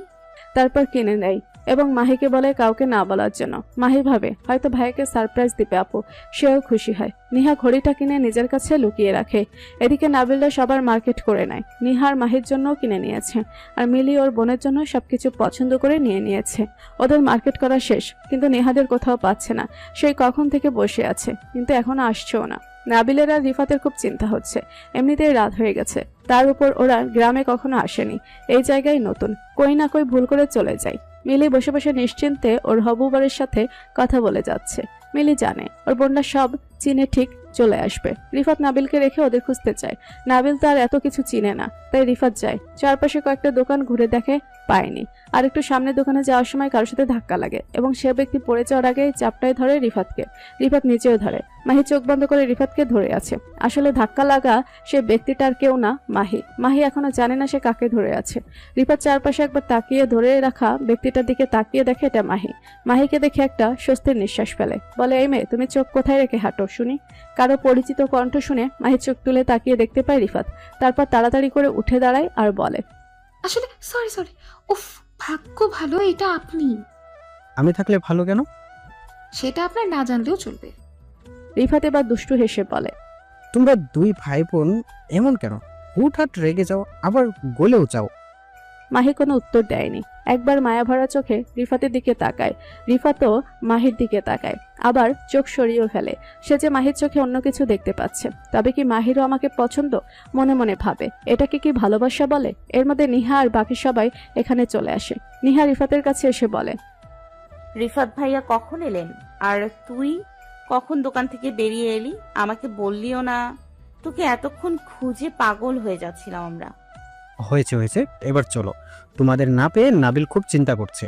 তারপর কিনে নেয় এবং মাহিকে বলে কাউকে না বলার জন্য। মাহি ভাবে হয়তো ভাইকে সারপ্রাইজ দিবে আপু, সেও খুশি হয়। নিহা ঘড়িটা কিনে নিজের কাছে লুকিয়ে রাখে। এদিকে নাবিলরা সবার মার্কেট করে নেয়। নিহার মাহির জন্যও কিনে নিয়েছে, আর মিলি ওর বোনের জন্য সবকিছু পছন্দ করে নিয়ে নিয়েছে। ওদের মার্কেট করা শেষ, কিন্তু নেহাদের কোথাও পাচ্ছে না। সেই কখন থেকে বসে আছে, কিন্তু এখনো আসছেও না। নাবিলের আর রিফাতের খুব চিন্তা হচ্ছে, এমনিতেই রাত হয়ে গেছে, তার উপর ওরা গ্রামে কখনো আসেনি, এই জায়গায় নতুন, কই না কই ভুল করে চলে যায়। মিলি বসে বসে নিশ্চিন্তে ওর হবুবারের সাথে কথা বলে যাচ্ছে। মিলি জানে ওর বোনরা সব চিনে ঠিক চলে আসবে। রিফাত নাবিলকে রেখে ওদের খুঁজতে চায়। নাবিল তো আর এত কিছু চিনে না, তাই রিফাত যায়। চারপাশে কয়েকটা দোকান ঘুরে দেখে, পায়নি। আর একটু সামনে দোকানে যাওয়ার সময় কারোর সাথে ধাক্কা লাগে এবং সে ব্যক্তি পড়ে যাওয়ার আগে চাপটায় ধরে রিফাতকে। রিফাত নিচেও ধরে। মাহি চোখ বন্ধ করে রিফাতকে ধরে আছে। আসলে ধাক্কা লাগা সে ব্যক্তিটার কেউ না, মাহি। মাহি এখনো জানে না সে কাকে ধরে আছে। রিফাত চারপাশে একবার তাকিয়ে ধরে রাখা ব্যক্তিটার দিকে তাকিয়ে দেখে এটা মাহি। মাহিকে দেখে একটা স্বস্তির নিঃশ্বাস ফেলে, বলে, এই মেয়ে, তুমি চোখ কোথায় রেখে হাঁটো শুনি? কারো পরিচিত কণ্ঠ শুনে মাহি চোখ তুলে তাকিয়ে দেখতে পায় রিফাত। তারপর তাড়াতাড়ি করে উঠে দাঁড়ায় আর বলে, আসলে সরি উফ, ভাগ্য ভালো এটা আপনি। আমি থাকলে ভালো কেন? সেটা আপনার না জানলেও চলবে। রিফাত এবার দুষ্টু হেসে বলে, তোমরা দুই ভাই বোন এমন কেন? হুটহাট রেগে যাও, আবার গলেও যাও। মাহি কোনো উত্তর দেয়নি। একবার মায়াভরা চোখে রিফাতের দিকে তাকায়, রিফাতও মাহির দিকে তাকায়, আবার চোখ সরিয়েও ফেলে। সে যে মাহির চোখে অন্য কিছু দেখতে পাচ্ছে। তবে কি মাহিরও আমাকে পছন্দ? মনে মনে ভাবে। এটাকে কি ভালোবাসা বলে? এর মধ্যে নিহা আর বাকি সবাই এখানে চলে আসে। নিহা রিফাতের কাছে এসে বলে, রিফাত ভাইয়া কখন এলেন? আর তুই কখন দোকান থেকে বেরিয়ে এলি? আমাকে বললিও না। তোকে এতক্ষণ খুঁজে পাগল হয়ে যাচ্ছিলাম আমরা। হয়েছে হয়েছে, এবার চলো। তোমাদের না পেয়ে নাবিল খুব চিন্তা করছে।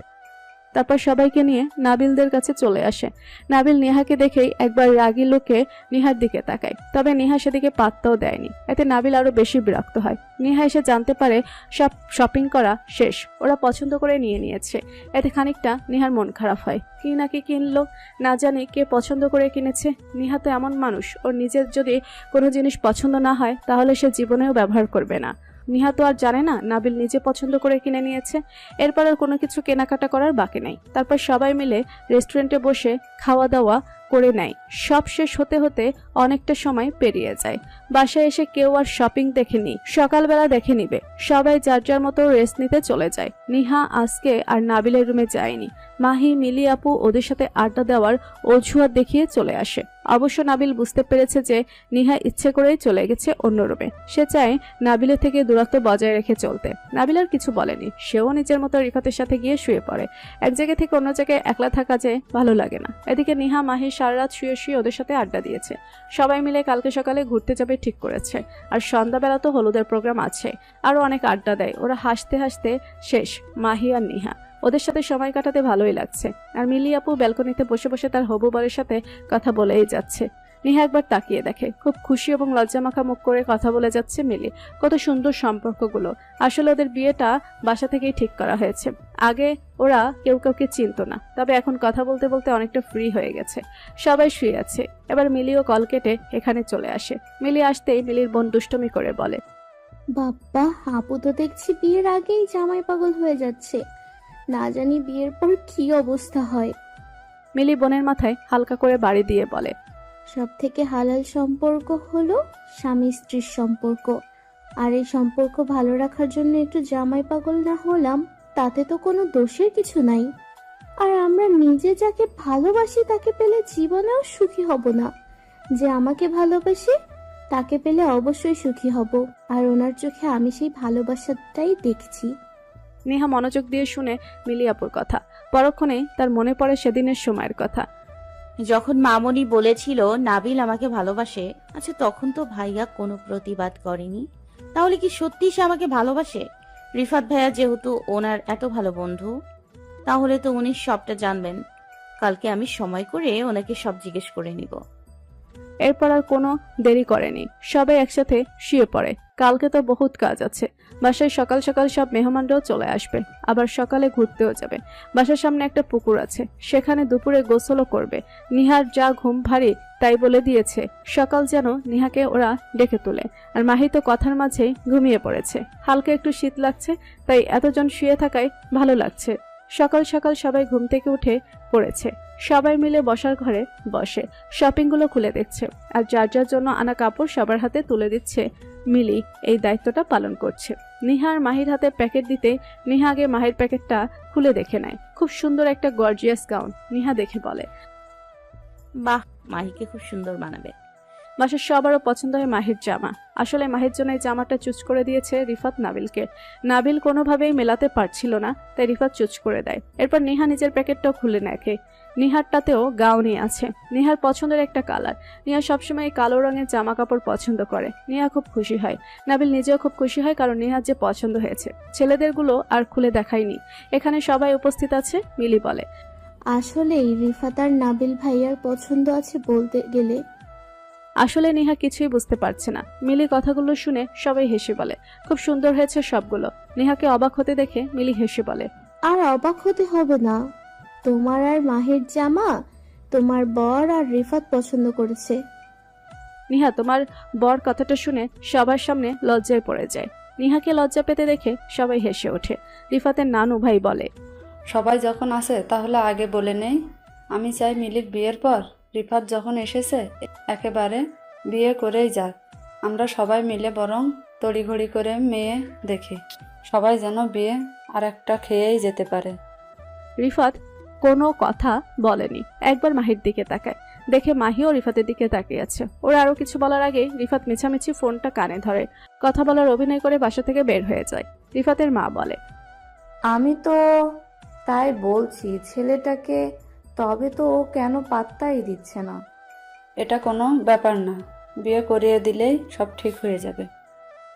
তারপর সবাইকে নিয়ে নাবিলদের কাছে চলে আসে। নাবিল নেহাকে দেখেই একবার রাগী লোকে নিহার দিকে তাকায়, তবে নেহা সেদিকে পাত্তাও দেয়নি। এতে নাবিল আরো বেশি বিরক্ত হয়। নেহা এসে জানতে পারে সব শপিং করা শেষ, ওরা পছন্দ করে নিয়ে নিয়েছে। এতে খানিকটা নেহার মন খারাপ হয়। কি নাকি কিনলো, না জানি কে পছন্দ করে কিনেছে। নেহা তো এমন মানুষ, ওর নিজের যদি কোনো জিনিস পছন্দ না হয় তাহলে সে জীবনেও ব্যবহার করবে না। নিহা তো আর জানে না নাবিল নিজে পছন্দ করে কিনে নিয়েছে। এরপর আর কোনো কিছু কেনাকাটা করার বাকি নাই। তারপর সবাই মিলে রেস্টুরেন্টে বসে খাওয়া দাওয়া করে নেয়। সব শেষ হতে হতে অনেকটা সময় পেরিয়ে যায়। বাসায় এসে কেউ আর শপিং দেখেনি, সকালবেলা দেখে নিবে। সবাই যার যার মতো রেস্ট নিতে চলে যায়। নিহা আজকে আর নাবিলের রুমে যায়নি। মাহি, মিলি আপু ওদের সাথে আড্ডা দেওয়ার অজুহাত দেখিয়ে চলে আসে। অবশ্য নাবিল বুঝতে পেরেছে যে নিহা ইচ্ছে করেই চলে গেছে অন্য রুমে। সে চায় নাবিলের থেকে দূরত্ব বজায় রেখে চলতে। নাবিল আর কিছু বলেনি, সেও নিজের মতো রিফাতের সাথে গিয়ে শুয়ে পড়ে। এক জায়গা থেকে অন্য জায়গায় একলা থাকা যে ভালো লাগে না। এদিকে নিহা মাহি সারা রাত শুয়ে শুয়ে ওদের সাথে আড্ডা দিয়েছে। সবাই মিলে কালকে সকালে ঘুরতে যাবে ঠিক করেছে। আর সন্ধ্যাবেলা তো হলুদের প্রোগ্রাম আছে। আরো অনেক আড্ডা দেয় ওরা। হাসতে হাসতে শেষ মাহি আর নিহা। ওদের সাথে সময় কাটাতে ভালোই লাগছে। আর মিলি আপু ব্যালকনিতে বসে বসে তার হবু বরের সাথে কথা বলেই যাচ্ছে। নিহা একবার তাকিয়ে দেখে, খুব খুশি এবং লজ্জামাখা মুখ করে কথা বলে যাচ্ছে মিলি। কত সুন্দর সম্পর্কগুলো। আসলে ওদের বিয়েটা বাসা থেকেই ঠিক করা হয়েছে। আগে ওরা কেউ কাউকে চিনতো না, তবে এখন কথা বলতে বলতে অনেকটা ফ্রি হয়ে গেছে। সবাই শুয়ে আছে। এবার মিলিও কল কেটে এখানে চলে আসে। মিলি আসতেই মিলির বোন দুষ্টুমি করে বলে, বাবা, আপু তো দেখছি বিয়ের আগেই জামাই পাগল হয়ে যাচ্ছে। না জানি বিয়ের পর কি অবস্থা হয়। মিলি বোনের মাথায় হালকা করে বাড়ি দিয়ে বলে, সব থেকে হালাল সম্পর্ক হলো স্বামী স্ত্রীর সম্পর্ক। আর এই সম্পর্ক ভালো রাখার জন্য একটু জামাই পাগল না হলাম তাতে তো কোনো দোষের কিছু নাই। আর আমরা নিজে যাকে ভালোবাসি তাকে পেলে জীবনেও সুখী হব না। যে আমাকে ভালোবাসে তাকে পেলে অবশ্যই সুখী হব। আর ওনার চোখে আমি সেই ভালোবাসাটাই দেখছি। নেহা মনোযোগ দিয়ে শুনে মিলি আপুর কথা। পরক্ষণেই তার মনে পড়ে সেদিনের সময়ের কথা। যখন মামনি বলেছিল নাবিল আমাকে ভালোবাসে, আচ্ছা তখন তো ভাইয়া কোনো প্রতিবাদ করেনি। তাহলে কি সত্যি সে আমাকে ভালোবাসে? রিফাত ভাইয়া যেহেতু ওনার এত ভালো বন্ধু, তাহলে তো উনি সবটা জানবেন। কালকে আমি সময় করে ওনাকে সব জিজ্ঞেস করে নিব। এরপর আর কোনো দেরি করেনি, সবাই একসাথে শুয়ে পড়ে। কালকে তো বহুত কাজ আছে। বাসায় সকাল সকাল সব মেহমানরাও চলে আসবে। আবার সকালে ঘুরতেও যাবে। বাসার সামনে একটা পুকুর আছে, সেখানে দুপুরে গোসলও করবে। নিহার যা ঘুম ভারী তাই বলে দিয়েছে সকাল যেন নিহাকে ওরা ডেকে তোলে। আর মাহি তো কথার মাঝেই ঘুমিয়ে পড়েছে। হালকা একটু শীত লাগছে, তাই এতজন শুয়ে থাকায় ভালো লাগছে। সকাল সকাল সবাই ঘুম থেকে উঠে পড়েছে। সবাই মিলে বসার ঘরে বসে শপিংগুলো খুলে দেখছে। আর যার যার জন্য আনা কাপড় সবার হাতে তুলে দিচ্ছে। মিলি এই দায়িত্বটা পালন করছে। নিহার মাহির হাতে প্যাকেট দিতে নিহা আগে মাহির প্যাকেটটা খুলে দেখে নেয়। খুব সুন্দর একটা গর্জিয়াস গাউন। নিহা দেখে বলে, বাহ, মাহিকে খুব সুন্দর মানাবে। বাসার সবারও পছন্দ হয় মাহির জামা। আসলে মাহির জন্য এই জামাটা চুজ করে দিয়েছে রিফাত নাবিলকে। নাবিল কোনোভাবেই মেলাতে পারছিল না, তাই রিফাত চুজ করে দেয়। এরপর নিহা নিজের প্যাকেটটাও খুলে দেখে। নিহারটাতেও গাউনই আছে, নিহার পছন্দের একটা কালার। নিহা সবসময় কালো রঙের জামা কাপড় পছন্দ করে। নিহা খুব খুশি হয়। নাবিল নিজেও খুব খুশি হয়, কারণ নিহার যে পছন্দ হয়েছে। ছেলেদেরগুলো আর খুলে দেখায়নি। এখানে সবাই উপস্থিত আছে। মিলি বলে, আসলেই রিফাত আর নাবিল ভাইয়ার পছন্দ আছে বলতে গেলে। আসলে নিহা কিছুই বুঝতে পারছে না। মিলি কথাগুলো শুনে সবাই হেসে বলে, খুব সুন্দর হয়েছে সবগুলো। নিহাকে অবাক হতে দেখে মিলি হেসে বলে, আর অবাক হতে হবে না, তোমার আর মাহির জামা তোমার বর আর রিফাত পছন্দ করেছে। নিহা তোমার বর কথাটা শুনে সবার সামনে লজ্জায় পড়ে যায়। নিহাকে লজ্জা পেতে দেখে সবাই হেসে ওঠে। রিফাতের নানু ভাই বলে, সবাই যখন আসে তাহলে আগে বলে নেই। আমি চাই মিলির বিয়ের পর রিফাত যখন এসেছে একেবারে বিয়ে করেই যাক। আমরা সবাই মিলে বরং তড়িঘড়ি করে মেয়ে দেখি, সবাই যেন বিয়ে আর একটা খেয়েই যেতে পারে। রিফাত কোনো কথা বলেনি, একবার মাহির দিকে তাকায়, দেখে মাহিও রিফাতের দিকে তাকিয়ে আছে। ওরা আরো কিছু বলার আগে রিফাত মিছামিছি ফোনটা কানে ধরে, কথা বলার অভিনয় করে বাসা থেকে বের হয়ে যায়। রিফাতের মা বলে, আমি তো তাই বলছি ছেলেটাকে, তবে তো ও কেন পাত্তাই দিচ্ছে না। এটা কোনো ব্যাপার না, বিয়ে করিয়ে দিলেই সব ঠিক হয়ে যাবে।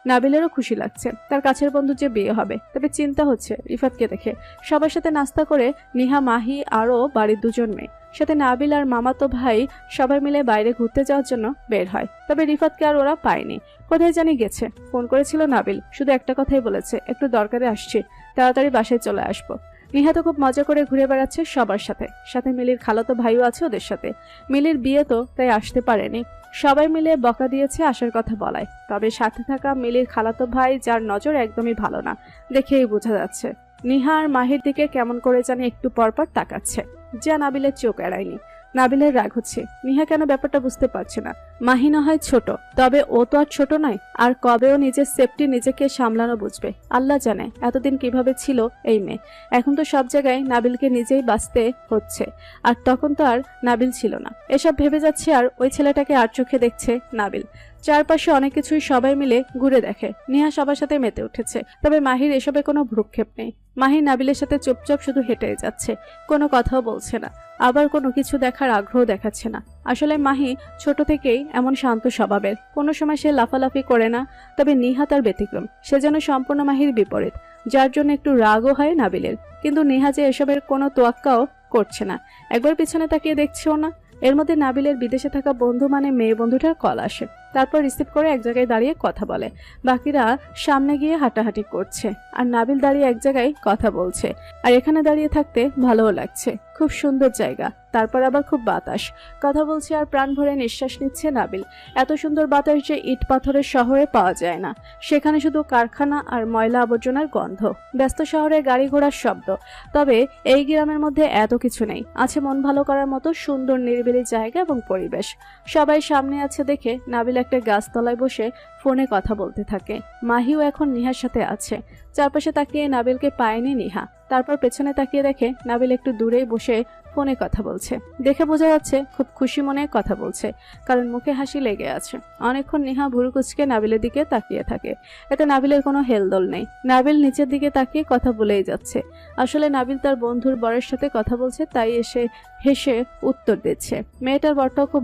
নাবিলেরও খুশি লাগছে তার কাছের বন্ধু যে বিয়ে হবে, তবে চিন্তা হচ্ছে রিফাতকে দেখে। সবার সাথে নাস্তা করে নিহা, মাহি আরও বাড়ির দুজন মেয়ে সাথে নাবিল আর মামাতো ভাই সবাই মিলে বাইরে ঘুরতে যাওয়ার জন্য বের হয়। তবে রিফাতকে আর ওরা পায়নি, কোথায় জানি গেছে। ফোন করেছিল নাবিল, শুধু একটা কথাই বলেছে, একটু দরকারে আসছি, তাড়াতাড়ি বাসায় চলে আসবো। নিহা তো খুব মজা করে ঘুরে বেড়াচ্ছে সবার সাথে, সাথে মিলির খালাতো ভাইও আছে ওদের সাথে। মিলির বিয়ে তো তাই আসতে পারেনি, সবাই মিলে বকা দিয়েছে আসার কথা বলায়। তবে সাথে থাকা মিলির খালাতো ভাই, যার নজর একদমই ভালো না, দেখেই বোঝা যাচ্ছে। নিহা আর মাহির দিকে কেমন করে জানি একটু পরপর তাকাচ্ছে, যা নাবিলের চোখ এড়ায়নি। নাবিলের রাগ হচ্ছে, নিহা কেন ব্যাপারটা বুঝতে পারছে না। মাহি না হয় ছোট, তবে ও তো আর ছোট নয়, আর কবেও নিজের সেফটি নিজেকে সামলানো বুঝবে। আল্লাহ জানে এতদিন কিভাবে ছিল এই মেয়ে। এখন তো সব জায়গায় নাবিলকে নিজেই বাঁচতে হচ্ছে, আর তখন তো আর নাবিল ছিল না। এসব ভেবে যাচ্ছে আর ওই ছেলেটাকে আর চোখে দেখছে নাবিল। চারপাশে অনেক কিছুই সবাই মিলে ঘুরে দেখে। নিহা সবার সাথে মেতে উঠেছে, তবে মাহির এসবে কোনো ভ্রুক্ষেপ নেই। মাহি নাবিলের সাথে চুপচাপ শুধু হেঁটে যাচ্ছে, কোনো কথাও বলছে না, আবার কোনো কিছু দেখার আগ্রহ দেখাচ্ছে না। আসলে মাহি ছোট থেকেই এমন শান্ত স্বভাবের, কোনো সময় সে লাফালাফি করে না। তবে নিহা তার ব্যতিক্রম, সে যেন সম্পূর্ণ মাহির বিপরীত, যার জন্য একটু রাগও হয় নাবিলের। কিন্তু নিহা যে এসবের কোনো তোয়াক্কাও করছে না, একবার পিছনে তাকিয়ে দেখছেও না। এর মধ্যে নাবিলের বিদেশে থাকা বন্ধু মানে মেয়ে বন্ধুটার কল আসে, তারপর রিসিভ করে এক জায়গায় দাঁড়িয়ে কথা বলে। বাকিরা সামনে গিয়ে হাঁটাহাঁটি করছে, আর নাবিল দাঁড়িয়ে এক জায়গায় কথা বলছে। আর এখানে দাঁড়িয়ে থাকতে ভালোও লাগছে, খুব সুন্দর জায়গা, তারপর আবার খুব বাতাস। কথা বলছে আর প্রাণ ভরে নিঃশ্বাস নিচ্ছে নাবিল। এত সুন্দর বাতাস যে ইট পাথরের শহরে পাওয়া যায় না, সেখানে শুধু কারখানা আর ময়লা আবর্জনার গন্ধ, ব্যস্ত শহরে গাড়ি ঘোড়ার শব্দ। তবে এই গ্রামের মধ্যে এত কিছু নেই, আছে মন ভালো করার মতো সুন্দর নিরিবিলি জায়গা এবং পরিবেশ। সবাই সামনে আছে দেখে নাবিল একটা গাছতলায় বসে ফোনে কথা বলতে থাকে। মাহিও এখন নিহার সাথে আছে। চারপাশে তাকিয়ে নাবিলকে পায়নি নিহা, তারপর পেছনে তাকিয়ে দেখে নাবিল একটু দূরেই বসে ফোনে কথা বলছে। দেখে বোঝা যাচ্ছে খুব খুশি মনে কথা বলছে, কারণ মুখে হাসি লেগে আছে। অনেকক্ষণ নিহা ভুরু কুচকে নাবিলের দিকে তাকিয়ে থাকে, এতে নাবিলের কোনো হেলদোল নেই। নাবিল নিচের দিকে তাকিয়ে কথা বলেই যাচ্ছে। আসলে নাবিল তার বন্ধুর বরের সাথে কথা বলছে, তাই এসে হেসে উত্তর দিচ্ছে। মেয়েটার বরটাও খুব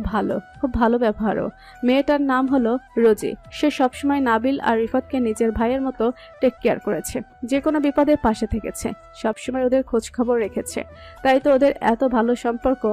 ভালো ব্যবহারও। মেয়েটার নাম হলো রোজি। সে সবসময় নাবিল আর রিফাতকে নিজের ভাইয়ের মতো টেক কেয়ার করেছে, যে কোনো বিপদের পাশে থেকেছে, সবসময় ওদের খোঁজ খবর রেখেছে। তাই তো ওদের এত ভালো সম্পর্ক।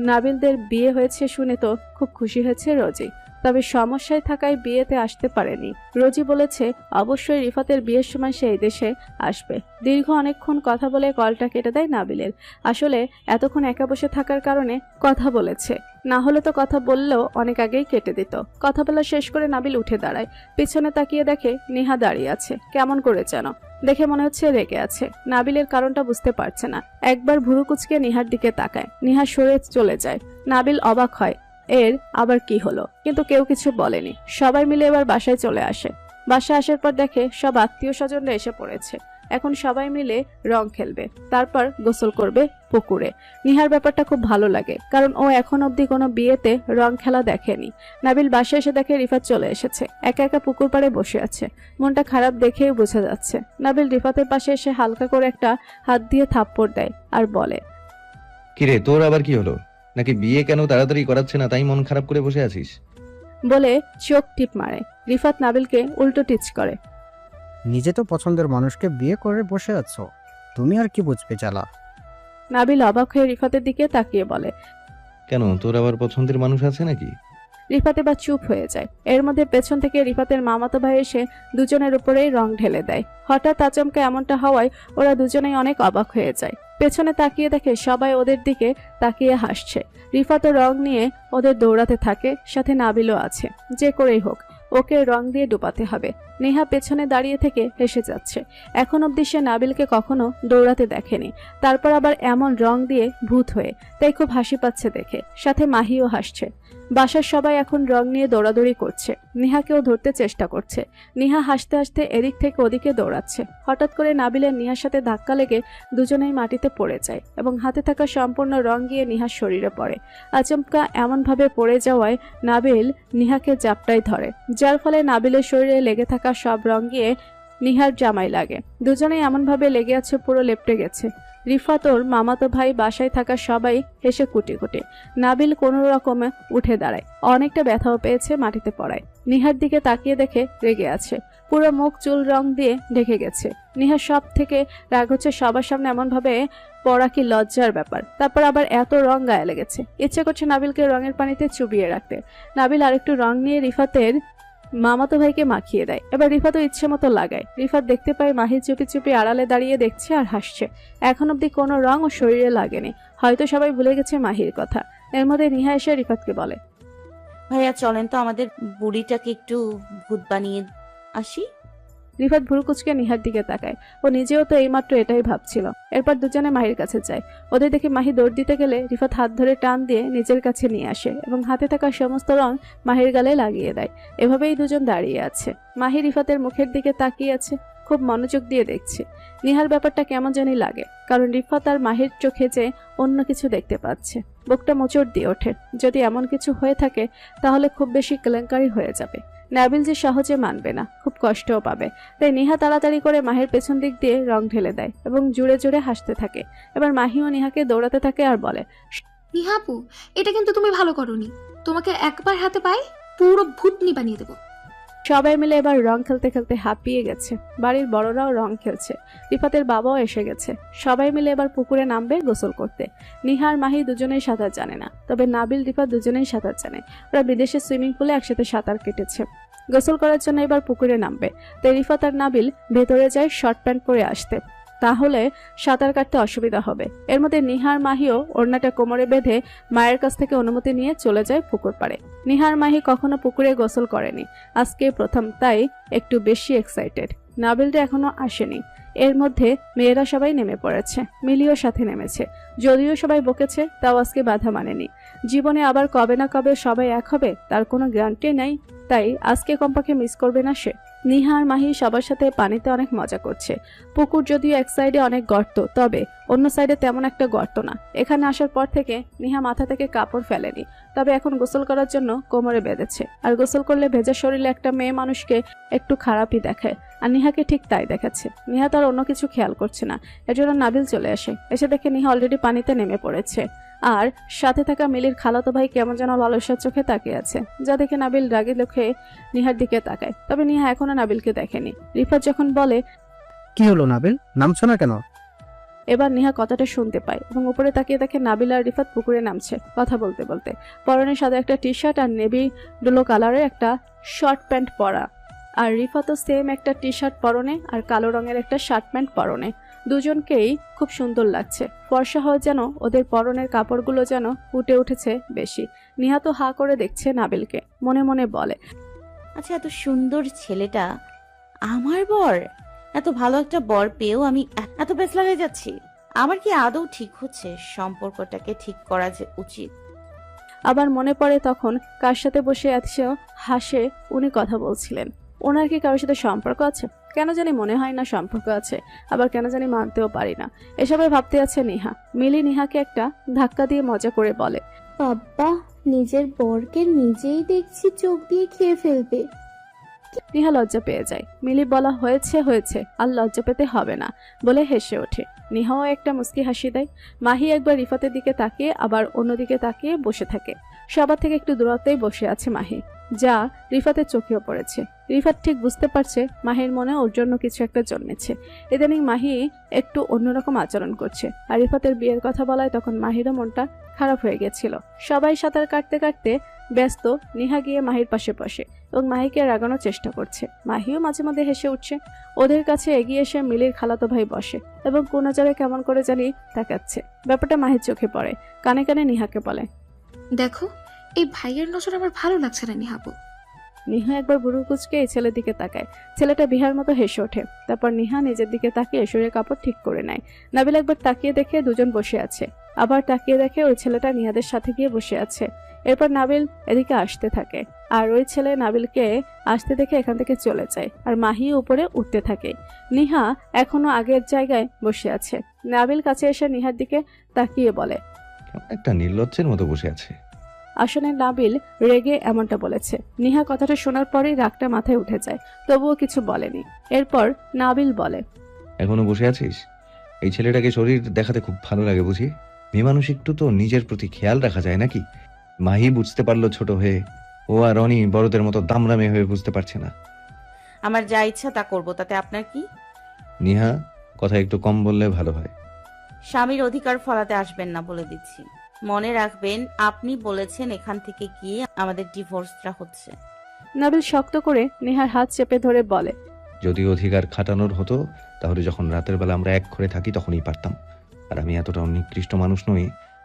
নাবিলদের বিয়ে হয়েছে শুনে তো খুব খুশি হয়েছে রোজি, তবে সমস্যায় থাকায় বিয়েতে আসতে পারেনি। রোজি বলেছে অবশ্যই রিফাতের বিয়ের সময় সে এই দেশে আসবে। দীর্ঘ অনেকক্ষণ কথা বলে কলটা কেটে দেয় নাবিলের। আসলে এতক্ষণ একা বসে থাকার কারণে কথা বলেছে, না হলে তো কথা বললেও অনেক আগেই কেটে দিত। কথা বলা শেষ করে নাবিল উঠে দাঁড়ায়, পিছনে তাকিয়ে দেখে নিহা দাঁড়িয়ে আছে, কেমন করে যেন দেখে মনে হচ্ছে রেগে আছে। নাবিলের কারণটা বুঝতে পারছে না, একবার ভুরু কুচকে নিহার দিকে তাকায়। নিহা সরে চলে যায়। নাবিল অবাক হয়, এর আবার কি হলো, কিন্তু কেউ কিছু বলেনি। সবাই মিলে এবার বাসায় চলে আসে। বাসায় আসার পর দেখে সব আত্মীয় স্বজনরা এসে পড়েছে। এখন সবাই মিলে রং খেলবে, তারপর গোসল করবে পুকুরে। নিহার ব্যাপারটা খুব ভালো লাগে, কারণ ও এখন অবধি কোনো বিয়েতে রং খেলা দেখেনি। নাবিল বাসায় এসে দেখে রিফাত চলে এসেছে, একা একা পুকুর পাড়ে বসে আছে। মনটা খারাপ দেখেই বোঝা যাচ্ছে। নাবিল রিফাতের পাশে এসে হালকা করে একটা হাত দিয়ে থাপ্পড় দেয় আর বলে, কিরে তোর আবার কি হলো? নাকি বিয়ে কেন তাড়াতাড়ি করাচ্ছে না তাই মন খারাপ করে বসে আছিস? বলে চোখ টিপ মারে। রিফাত নাবিলকে উল্টো টিচ করে, নিজে তো পছন্দের মানুষকে বিয়ে করে বসে আছো, তুমি আর কি বুঝবে জ্বালা। নাবিল অবাক হয়ে রিফাতের দিকে তাকিয়ে বলে, কেন তোর আবার পছন্দের মানুষ আছে নাকি? রিফাত এবার চুপ হয়ে যায়। এর মধ্যে পেছন থেকে রিফাতের মামাতো ভাই এসে দুজনের উপরেই রং ঢেলে দেয়। হঠাৎ আচমকা এমনটা হওয়ায় ওরা দুজনেই অনেক অবাক হয়ে যায়। পেছনে তাকিয়ে দেখে সবাই ওদের দিকে তাকিয়ে হাসছে। রিফাতও রং নিয়ে ওদের দৌড়াতে থাকে, সাথে নাবিলও আছে। যে করেই হোক ওকে রং দিয়ে ডুবাতে হবে। নেহা পেছনে দাঁড়িয়ে থেকে হেসে যাচ্ছে। এখন অবধি সে নাবিলকে কখনো দৌড়াতে দেখেনি, তারপর আবার এমন রং দিয়ে ভূত হয়ে, তাই খুব হাসি পাচ্ছে দেখে। সাথে মাহিও হাসছে। বাসার সবাই এখন রং নিয়ে দৌড়াদৌড়ি করছে, নেহাকেও ধরতে চেষ্টা করছে। নেহা হাসতে হাসতে এদিক থেকে ওদিকে দৌড়াচ্ছে। হঠাৎ করে নাবিলের নেহার সাথে ধাক্কা লেগে দুজনেই মাটিতে পড়ে যায় এবং হাতে থাকা সম্পূর্ণ রং গিয়ে নেহার শরীরে পড়ে। আচমকা এমনভাবে পড়ে যাওয়ায় নাবিল নেহাকে জাপটায় ধরে, যার ফলে নাবিলের শরীরে লেগে থাকা সব রং গিয়ে নিহার জামাই লাগে। দুজনেই এমনভাবে লেগে আছে পুরো লেপটে গেছে। রিফাত ওর মামাতো ভাই, বাসায় থাকা সবাই হেসে কুটি কুটি। নাবিল কোনো রকমে উঠে দাঁড়ায়, অনেকটা ব্যথাও পেয়েছে মাটিতে পড়ায়। নিহার দিকে তাকিয়ে দেখে রেগে আছে, পুরো মুখ চুল রং দিয়ে ঢেকে গেছে। নিহার সব থেকে রাগ হচ্ছে সবার সামনে এমনভাবে পড়া কি লজ্জার ব্যাপার, তারপর আবার এত রং গায়ে লেগেছে। ইচ্ছে করছে নাবিলকে রঙের পানিতে চুবিয়ে রাখতে। নাবিল আরেকটু রং নিয়ে রিফাতের মামাতো ভাইকে মাখিয়ে দেয়। এবার রিফাতও ইচ্ছে মতো লাগায়। রিফাত দেখতে পায় মাহি চুপি চুপি আড়ালে দাঁড়িয়ে দেখছে আর হাসছে। এখন অব্দি কোনো রং ও শরীরে লাগেনি, হয়তো সবাই ভুলে গেছে মাহির কথা। এর মধ্যে নিহা এসে রিফাতকে বলে, ভাইয়া চলেন তো আমাদের বুড়িটাকে একটু ভূত বানিয়ে আসি। রিফাত ভুরু কুচকে নিহার দিকে তাকায়। ও নিজেও তো এইমাত্র এটাই ভাবছিল। এরপর দুজনে মাহির কাছে যায়। ওদের দেখে মাহি দৌড় দিতে গেলে রিফাত হাত ধরে টান দিয়ে নিজের কাছে নিয়ে আসে এবং হাতে থাকা সমস্ত রং মাহির গালে লাগিয়ে দেয়। এভাবেই দুজন দাঁড়িয়ে আছে। মাহি রিফাতের মুখের দিকে তাকিয়ে আছে, খুব মনোযোগ দিয়ে দেখছে। নিহার ব্যাপারটা কেমন জানি লাগে, কারণ রিফাত আর মাহির চোখে যে অন্য কিছু দেখতে পাচ্ছে। বুকটা মোচড় দিয়ে ওঠে। যদি এমন কিছু হয়ে থাকে তাহলে খুব বেশি কেলেঙ্কারি হয়ে যাবে। নাবিল যে সহজে মানবে না, খুব কষ্টও পাবে। তাই নিহা তাড়াতাড়ি করে মাহির পেছন দিক দিয়ে রং ঢেলে দেয় এবং জুড়ে জুড়ে হাসতে থাকে। এবার মাহি ও নিহাকে দৌড়াতে থাকে আর বলে, নিহাপু, এটা কিন্তু তুমি ভালো করোনি। তোমাকে একবার হাতে পাই, পুরো ভূতনি বানিয়ে দেবো। সবাই মিলে এবার রং খেলতে খেলতে হাঁপিয়ে গেছে। বাড়ির বড়রাও রং খেলছে, রিফাতের বাবাও এসে গেছে। সবাই মিলে এবার পুকুরে নামবে গোসল করতে। নিহা আর মাহি দুজনেই সাঁতার জানে না, তবে নাবিল রিফাত দুজনেই সাঁতার জানে। ওরা বিদেশের সুইমিং পুলে একসাথে সাঁতার কেটেছে। গোসল করার জন্য এবার পুকুরে নামবে। তাই রিফাত আর নাবিল ভেতরে যায় শর্ট প্যান্ট পরে আসতে, তাহলে সাঁতার কাটতে অসুবিধা হবে। এর মধ্যে নিহার মাহিও ওড়নাটা কোমরে বেঁধে মায়ের কাছ থেকে অনুমতি নিয়ে চলে যায় পুকুর পাড়ে। নিহার মাহি কখনো পুকুরে গোসল করেনি, আজকে প্রথম, তাই একটু বেশি এক্সাইটেড। নাবিলটা এখনো আসেনি। এর মধ্যে মেয়েরা সবাই নেমে পড়েছে, মিলিও সাথে নেমেছে। যদিও সবাই বকেছে, তাও আজকে বাধা মানেনি। জীবনে আবার কবে না কবে সবাই এক হবে তার কোনো গ্যারান্টি নেই, তাই আজকে কমপক্ষে মিস করবে না সে। নিহা আর মাহি সবার সাথে পানিতে অনেক মজা করছে। পুকুর যদিও এক সাইডে অনেক গর্ত, তবে অন্য সাইডে তেমন একটা গর্ত না। এখানে আসার পর থেকে নিহা মাথা থেকে কাপড় ফেলেনি, তবে এখন গোসল করার জন্য কোমরে বেঁধেছে। আর গোসল করলে ভেজা শরীরে একটা মেয়ে মানুষকে একটু খারাপই দেখায়, আর নিহাকে ঠিক তাই দেখাচ্ছে। নিহা তো আর অন্য কিছু খেয়াল করছে না। এর জন্য নাবিল চলে আসে। এসে দেখে নিহা অলরেডি পানিতে নেমে পড়েছে, আর সাথে থাকা মিলির খালাতো ভাই কেমন যেন লালসার চোখে তাকিয়ে আছে, যা দেখে নাবিল রাগে লোকে নিহার দিকে তাকায়। তবে নিহা এখনো নাবিলকে দেখেনি। রিফাত যখন বলে, কি হলো নাবিল, নামছো না কেন? এবার নিহা কথাটা শুনতে পায় এবং উপরে তাকিয়ে দেখে নাবিল আর রিফাত পুকুরে নামছে কথা বলতে বলতে। পরনে সাদা একটা টি শার্ট আর নেভি ব্লু কালারের একটা শর্ট প্যান্ট পরা, আর রিফাতও সেম একটা টি শার্ট পরনে আর কালো রঙের একটা শার্ট প্যান্ট পরনে। দুজনকেই খুব সুন্দর লাগছে। ফর্সা হয়ে যেন ওদের পরনের কাপড়গুলো যেন ফুটে উঠেছে বেশি। নিহা তো হা করে দেখছে নাবিলকে, মনে মনে বলে, আচ্ছা, এত সুন্দর ছেলেটা আমার বর, এত ভালো একটা বর পেয়েও আমি এত পেছ লাগাই যাচ্ছি। আমার কি আদৌ ঠিক হচ্ছে? সম্পর্কটাকে ঠিক করা যে উচিত। আবার মনে পড়ে তখন কার সাথে বসে এসেও হাসে উনি কথা বলছিলেন। ওনার কি কারোর সাথে সম্পর্ক আছে? কেন জানি মনে হয় না সম্পর্ক আছে, আবার কেন জানি মানতেও পারি না। এসবে ভাবতে আছে নিহা। মিলি নিহাকে একটা ধাক্কা দিয়ে মজা করে বলে, বাবা, নিজের বরকে নিজেই দেখছি চোখ দিয়ে খেয়ে ফেলবে। নিহা লজ্জা পেয়ে যায়। মিলি বলা হয়েছে হয়েছে, আর লজ্জা পেতে হবে না বলে হেসে ওঠে। নিহাও একটা মুস্কি হাসি দেয়। মাহি একবার রিফাতের দিকে তাকিয়ে আবার অন্যদিকে তাকিয়ে বসে থাকে। সবার থেকে একটু দূরত্বেই বসে আছে মাহি, যা রিফাতের চোখেও পড়েছে। রিফাত ঠিক বুঝতে পারছে মাহির মনে ওর জন্য কিছু একটা জন্মেছে। ইদানিং মাহি একটু অন্যরকম আচরণ করছে, আর রিফাতের বিয়ের কথা বলায় তখন মাহিরও মনটা খারাপ হয়ে গেছিল। সবাই সাঁতার কাটতে কাটতে ব্যস্ত। নিহা গিয়ে মাহির পাশে বসে এবং মাহিকে রাগানোর চেষ্টা করছে। মাহিও মাঝে মাঝে হেসে উঠছে। ওদের কাছে এগিয়ে এসে মিলির খালাতো ভাই বসে এবং কোন নজরে কেমন করে জানি তাকাচ্ছে। ব্যাপারটা মাহির চোখে পড়ে। কানে কানে নিহাকে বলে, দেখো, এই ভাইয়ের নজর আমার ভালো লাগছে না নিহাপু। নিহা একবার বুড়ো কুচকে এই ছেলের দিকে তাকায়। ছেলেটা বিহার মতো হেসে ওঠে। তারপর নিহা নিজের দিকে তাকিয়ে শরীরের কাপড় ঠিক করে নেয়। নাবিল একবার তাকিয়ে দেখে দুজন বসে আছে, আবার তাকিয়ে দেখে ওই ছেলেটা নিহাদের সাথে গিয়ে বসে আছে। এরপর নাবিল এদিকে আসতে থাকে, আর ওই ছেলে নাবিলকে আসতে দেখে এখান থেকে চলে যায়, আর মাহি উপরে উঠতে থাকে। নিহা এখনো আগের জায়গায় বসে আছে। নাবিল কাছে এসে নিহার দিকে তাকিয়ে বলে, কেমন একটা নির্লজ্জের মতো বসে আছে। আসলে নাবিল রেগে এমনটা বলেছে। নিহা কথাটা শোনার পরেই রাগটা মাথায় উঠে যায়, তবুও কিছু বলেনি। এরপর নাবিল বলে, এখনো বসে আছিস? এই ছেলেটাকে শরীর দেখাতে খুব ভালো লাগে বুঝি। মেয়ে মানুষ একটু তো নিজের প্রতি খেয়াল রাখা যায় নাকি? মাহি বুঝতে পারলো ছোট হয়ে, ও আর রনি বড়দের মতো দামড়ামে হয়ে বুঝতে পারছে না। আমার যা ইচ্ছা তা করব, তাতে আপনার কি? নিহা, কথা একটু কম বললে ভালো হয়। স্বামীর অধিকার ফলাতে আসবেন না বলে দিচ্ছি। মনে রাখবেন, আপনি বলেছেন এখান থেকে গিয়ে আমাদের ডিভোর্সটা হচ্ছে। নাবিল শক্ত করে নেহার হাত চেপে ধরে বলে, যদি অধিকার খাটানোর হতো তাহলে যখন রাতের বেলা আমরা এক ঘরে থাকি তখনই পারতাম। আর আমি এতটাও নিকৃষ্ট মানুষ নই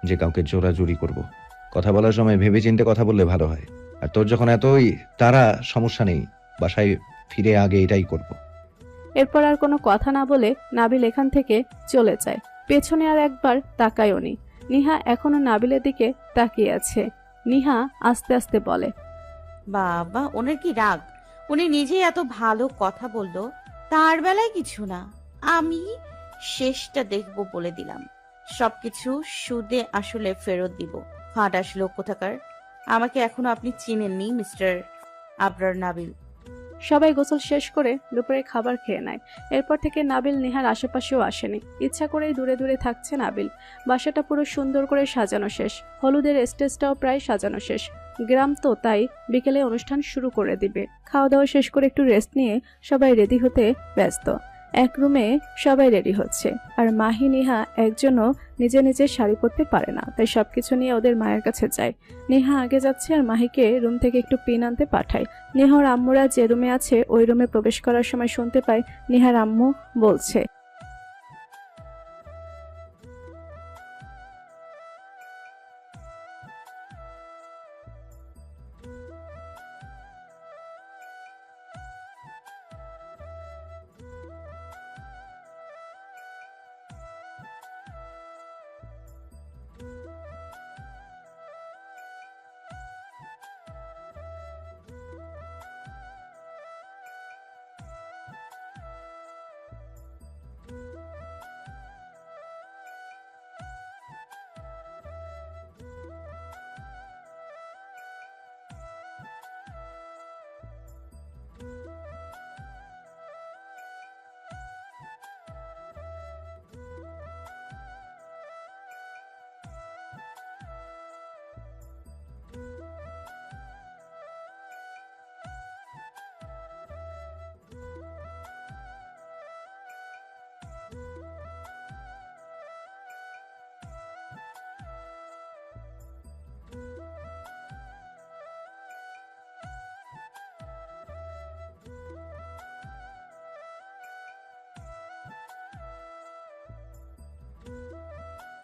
যে কাউকে জোরাজুরি করব। কথা বলার সময় ভেবেচিন্তে কথা বললে ভালো হয়। আর তোর যখন এতই তারা, সমস্যা নেই, বাসায় ফিরে আগে এটাই করব। এরপর আর কোনো কথা না বলে নাবিল এখান থেকে চলে যায়। পেছনে আর একবার তাকায়ও নি। নিহা এখনো নাবিলের দিকে তাকিয়ে আছে। নিহা আস্তে আস্তে বলে, বাবা, ওনার কি রাগ! উনি নিজেই এত ভালো কথা বললো, তার বেলায় কিছু না। আমি শেষটা দেখব বলে দিলাম। সবকিছু সুদে আসলে ফেরত দিব। ফাট আসলো কোথাকার। আমাকে এখনো আপনি চিনেননি মিস্টার আবরার নাবিল। সবাই গোসল শেষ করে দুপুরে খাবার খেয়ে নেয়। এরপর থেকে নাবিল নেহার আশেপাশেও আসেনি। ইচ্ছা করেই দূরে দূরে থাকছে নাবিল। বাসাটা পুরো সুন্দর করে সাজানো শেষ। হলুদের স্টেজটাও প্রায় সাজানো শেষ। গ্রাম তো, তাই বিকেলে অনুষ্ঠান শুরু করে দিবে। খাওয়া দাওয়া শেষ করে একটু রেস্ট নিয়ে সবাই রেডি হতে ব্যস্ত। এক রুমে সবাই রেডি হচ্ছে, আর মাহি নেহা একজনও নিজে নিজে শাড়ি পরতে পারে না, তাই সবকিছু নিয়ে ওদের মায়ের কাছে যায়। নেহা আগে যাচ্ছে আর মাহিকে রুম থেকে একটু পিন আনতে পাঠায়। নেহার আম্মুরা যে রুমে আছে ওই রুমে প্রবেশ করার সময় শুনতে পায় নেহার আম্মু বলছে,